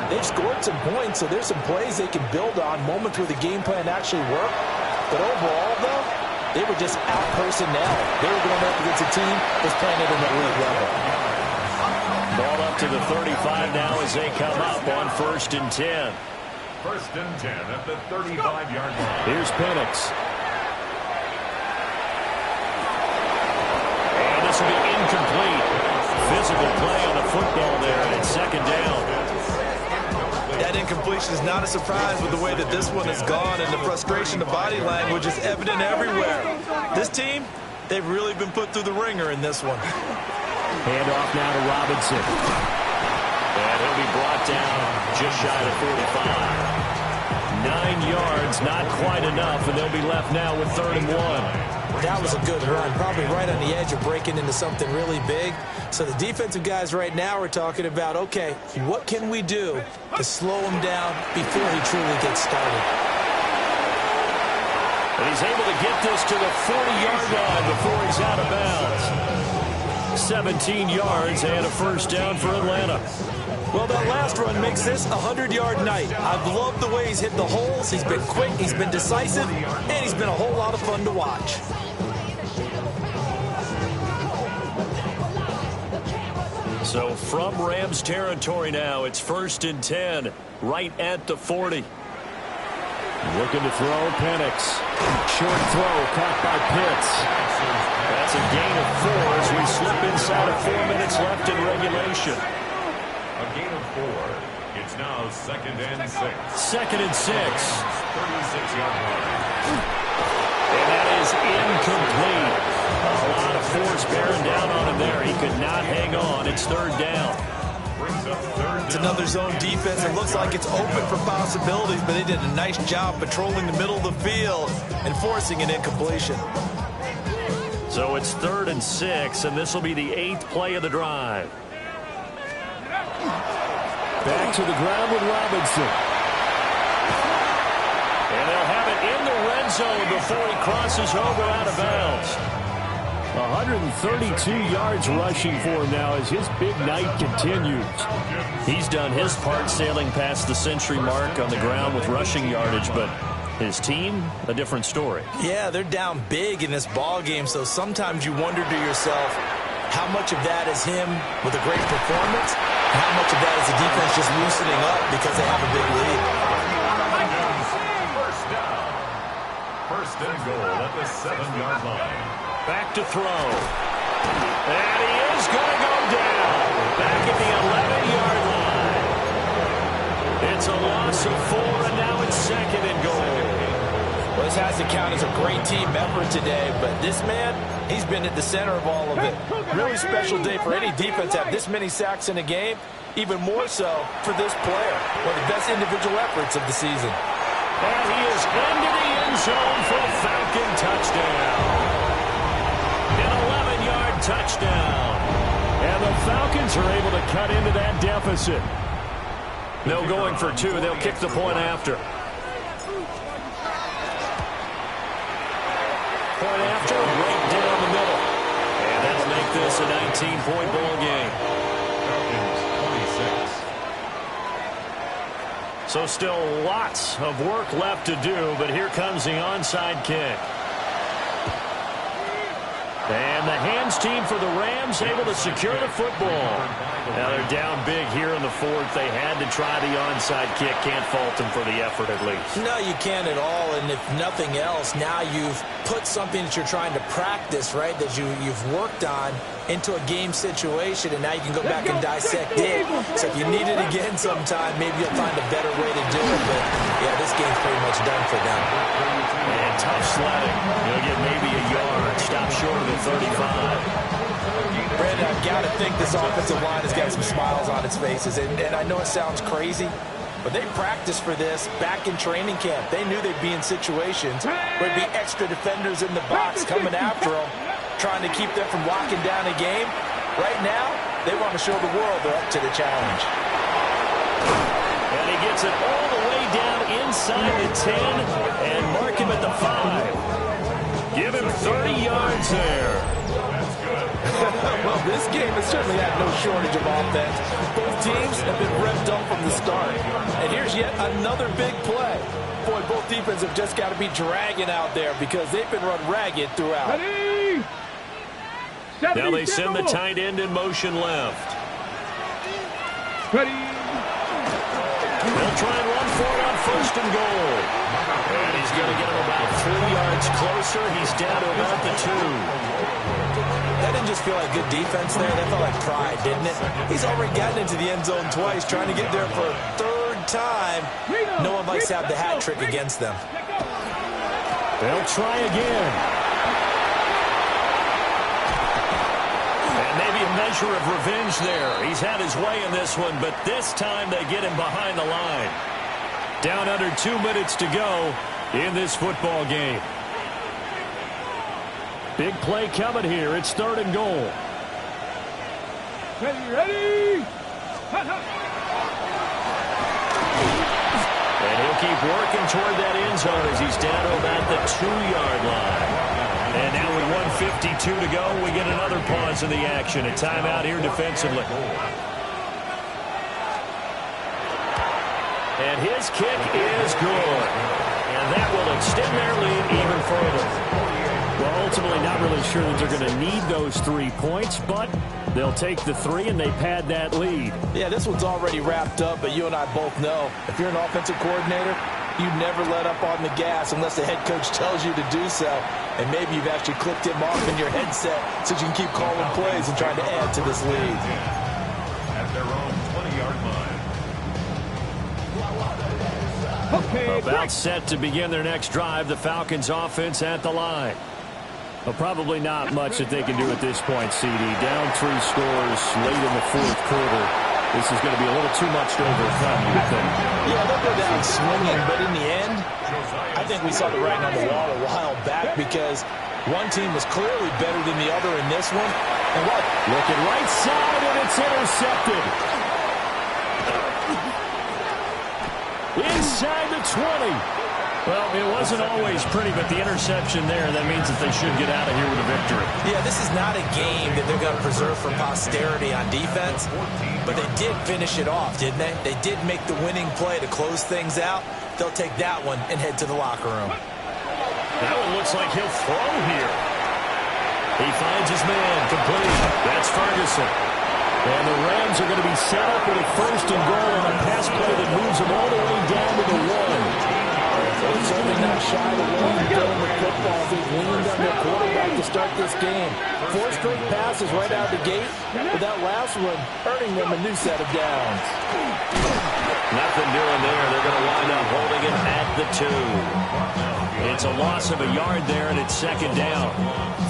they've scored some points, so there's some plays they can build on, moments where the game plan actually worked. But overall, though, they were just out-personnel. They were going up against a team that's playing at an elite level. Ball up to the 35 now as they come up on 1st and 10. 1st and 10 at the 35-yard line. Here's Penix. And this will be incomplete. Physical play on the football there, and it's 2nd down. That incompletion is not a surprise with the way that this one has gone, and the frustration, the body language is evident everywhere. This team, they've really been put through the ringer in this one. Hand off now to Robinson. And he'll be brought down just shy of 45. 9 yards, not quite enough, and they'll be left now with 3rd and 1. That was a good run, probably right on the edge of breaking into something really big. So the defensive guys right now are talking about, okay, what can we do to slow him down before he truly gets started? And he's able to get this to the 40-yard line before he's out of bounds. 17 yards and a 1st down for Atlanta. Well, that last run makes this a 100-yard night. I've loved the way he's hit the holes. He's been quick, he's been decisive, and he's been a whole lot of fun to watch. So from Rams territory now, it's 1st and 10, right at the 40. Looking to throw, Penix. Short throw, caught by Pitts. That's a gain of 4 as we slip inside of 4 minutes left in regulation. A gain of 4. It's now 2nd and 6. 2nd and 6. 36-yard line. And that is incomplete. A lot of force bearing down on him there. He could not hang on. It's 3rd down. Brings up 3rd It's down. another zone defense. It looks like it's open for possibilities, but they did a nice job patrolling the middle of the field and forcing an incompletion. So it's 3rd and 6, and this will be the 8th play of the drive. Back to the ground with Robinson. And they'll have it in the red zone before he crosses over out of bounds. 132 yards rushing for him now as his big night continues. He's done his part sailing past the century mark on the ground with rushing yardage, but his team, a different story. Yeah, they're down big in this ball game, so sometimes you wonder to yourself how much of that is him with a great performance, and how much of that is the defense just loosening up because they have a big lead. First down. 1st and goal at the 7-yard line. Back to throw. And he is going to go down. Back at the 11-yard line. It's a loss of 4, and now it's 2nd and goal. Well, this has to count as a great team effort today, but this man, he's been at the center of all of it. Really special day for any defense to have this many sacks in a game, even more so for this player. One of the best individual efforts of the season. And he is into the end zone for a Falcon touchdown. An 11-yard touchdown. And the Falcons are able to cut into that deficit. No going for 2. They'll kick the point after. Point after, right down the middle. And that'll make this a 19-point ball game. Falcons 26. So still lots of work left to do, but here comes the onside kick. And the hands team for the Rams able to secure the football. Now they're down big here in the 4th. They had to try the onside kick. Can't fault them for the effort at least. No, you can't at all, and if nothing else, now you've put something that you're trying to practice, right, that you've worked on into a game situation, and now you can go back and dissect it. So if you need it again sometime, maybe you'll find a better way to do it, but yeah, this game's pretty much done for them. And tough sledding. He'll get maybe a yard. Stop short of the 35. Brandon, I've got to think this offensive line has got some smiles on its faces, and I know it sounds crazy, but they practiced for this back in training camp. They knew they'd be in situations where there'd be extra defenders in the box coming after them, trying to keep them from locking down a game. Right now, they want to show the world they're up to the challenge. And he gets it all the way down inside the 10 and mark him at the 5. Give him 30 yards there. Well, this game has certainly had no shortage of offense. Both teams have been revved up from the start. And here's yet another big play. Boy, both defenses have just got to be dragging out there because they've been run ragged throughout. Now they send the tight end in motion left. Ready. They'll try and run for it on 1st and goal. And he's going to get him about 3 yards closer. He's down to about the 2. That didn't just feel like good defense there. That felt like pride, didn't it? He's already gotten into the end zone twice, trying to get there for a 3rd time. No one likes to have the hat trick against them. They'll try again. And maybe a measure of revenge there. He's had his way in this one, but this time they get him behind the line. Down under 2 minutes to go in this football game. Big play coming here. It's 3rd and goal. Ready. And he'll keep working toward that end zone as he's down to about the 2-yard line. And now with 1:52 to go, we get another pause in the action. A timeout here defensively. And his kick is good. And that will extend their lead even further. Well, ultimately not really sure that they're going to need those 3 points, but they'll take the 3 and they pad that lead. Yeah, this one's already wrapped up, but you and I both know if you're an offensive coordinator, You never let up on the gas unless the head coach tells you to do so. And maybe you've actually clicked him off in your headset so you can keep calling plays and trying to add to this lead. At their own 20-yard line. Okay, About set to begin their next drive, the Falcons offense at the line. Well, probably not much that they can do at this point, CD. Down 3 scores late in the fourth quarter. This is going to be a little too much to overcome, you would think. Yeah, they'll go down swinging, but in the end, I think we saw the writing on the wall a while back because one team was clearly better than the other in this one. And what? Looking right side, and it's intercepted. Inside the 20. Well, it wasn't always pretty, but the interception there, that means that they should get out of here with a victory. Yeah, this is not a game that they're going to preserve for posterity on defense, but they did finish it off, didn't they? They did make the winning play to close things out. They'll take that one and head to the locker room. That one looks like he'll throw here. He finds his man, complete. That's Ferguson. And the Rams are going to be set up with a 1st and goal on a pass play that moves them all the way down to the 1. They're certainly not shy of running down the football. They've leaned on their quarterback to start this game. 4 straight passes right out the gate, but that last one earning them a new set of downs. Nothing doing there. They're going to wind up holding it at the 2. It's a loss of a yard there, and it's 2nd down.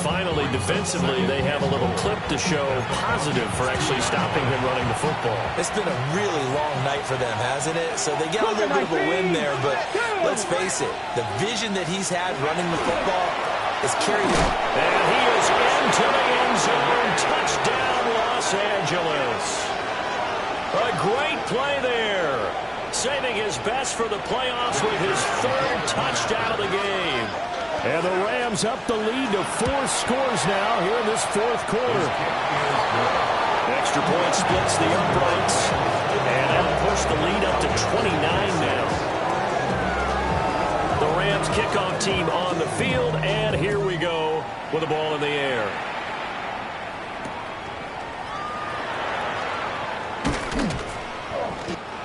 Finally, defensively, they have a little clip to show positive for actually stopping them running the football. It's been a really long night for them, hasn't it? So they got a little bit of a win there, but let's face it, the vision that he's had running the football is carried on. And he is into the end zone. Touchdown, Los Angeles. A great play there. Saving his best for the playoffs with his 3rd touchdown of the game. And the Rams up the lead to 4 scores now here in this 4th quarter. Extra point splits the uprights. And that'll push the lead up to 29 now. The Rams kickoff team on the field. And here we go with the ball in the air.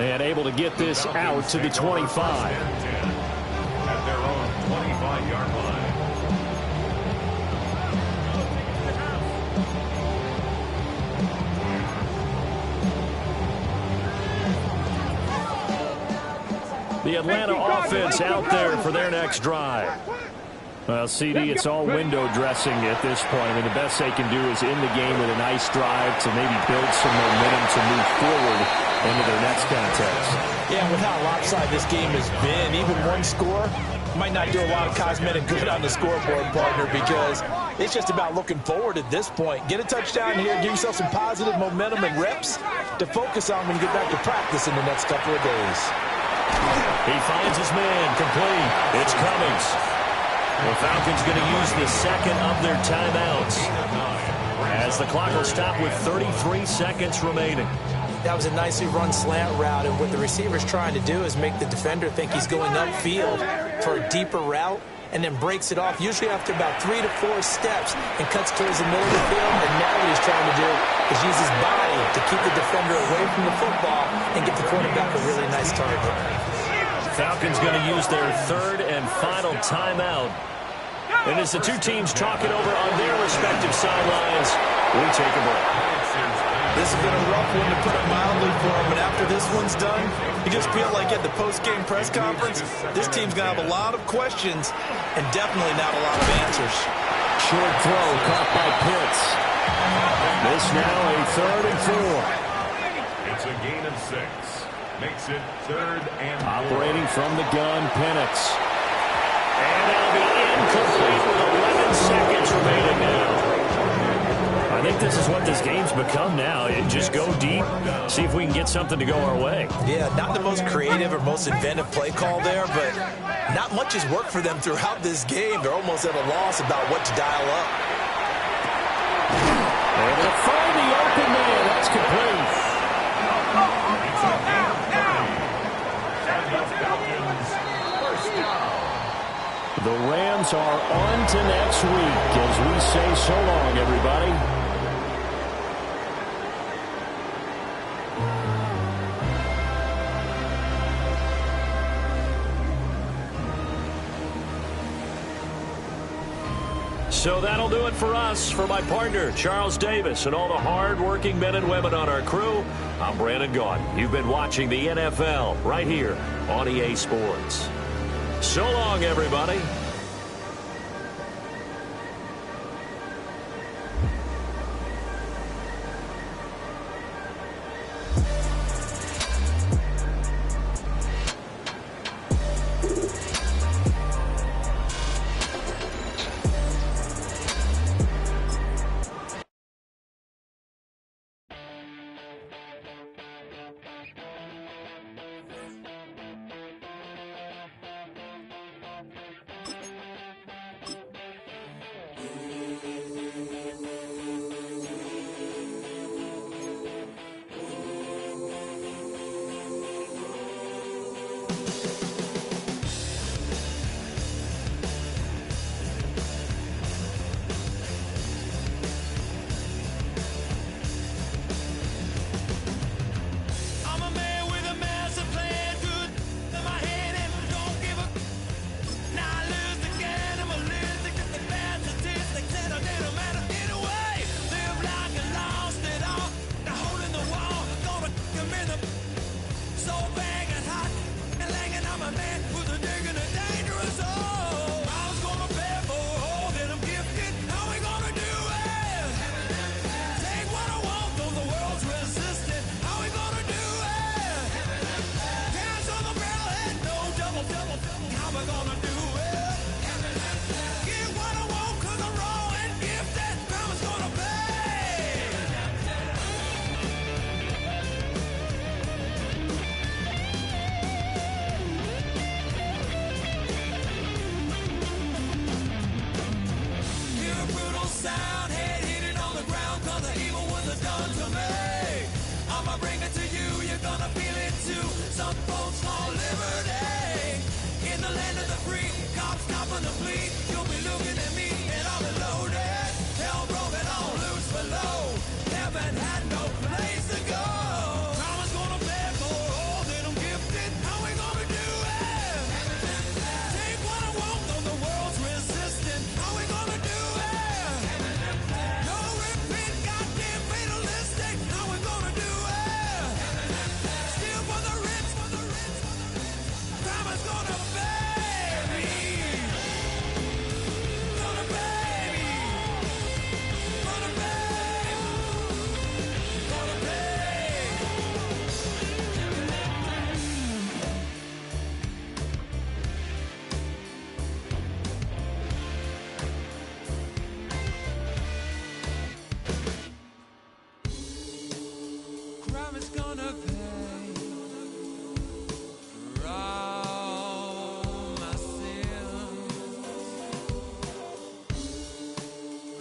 And able to get this out to the 25. At their own 25-yard line. The Atlanta offense out there for their next drive. Well, CD, it's all window dressing at this point. I mean, the best they can do is in the game with a nice drive to maybe build some momentum to move forward into their next contest. Yeah, with how lopsided this game has been, even one score might not do a lot of cosmetic good on the scoreboard, partner, because it's just about looking forward at this point. Get a touchdown here, give yourself some positive momentum and reps to focus on when you get back to practice in the next couple of days. He finds his man, complete. It's Cummings. The Falcons going to use the 2nd of their timeouts as the clock will stop with 33 seconds remaining. That was a nicely run slant route, and what the receiver's trying to do is make the defender think he's going upfield for a deeper route and then breaks it off, usually after about 3 to 4 steps, and cuts towards the middle of the field. And now what he's trying to do is use his body to keep the defender away from the football and get the quarterback a really nice target. Falcons going to use their 3rd and final timeout. And as the two teams talk it over on their respective sidelines, we take a break. This has been a rough one, to put it mildly, for him, but after this one's done, you just feel like at the post-game press conference, this team's going to have a lot of questions and definitely not a lot of answers. Short throw caught by Pitts. This now a 3rd and 4. It's a gain of 6. Makes it 3rd and 4. Operating from the gun, Penix. And that'll be incomplete with 11 seconds remaining now. I think this is what this game's become now. Just go deep, see if we can get something to go our way. Yeah, not the most creative or most inventive play call there, but not much has worked for them throughout this game. They're almost at a loss about what to dial up. Able to find the open man. That's complete. The Rams are on to next week as we say so long, everybody. So that'll do it for us. For my partner, Charles Davis, and all the hard-working men and women on our crew, I'm Brandon Gaudin. You've been watching the NFL right here on EA Sports. So long, everybody.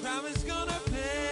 Crime is gonna pay.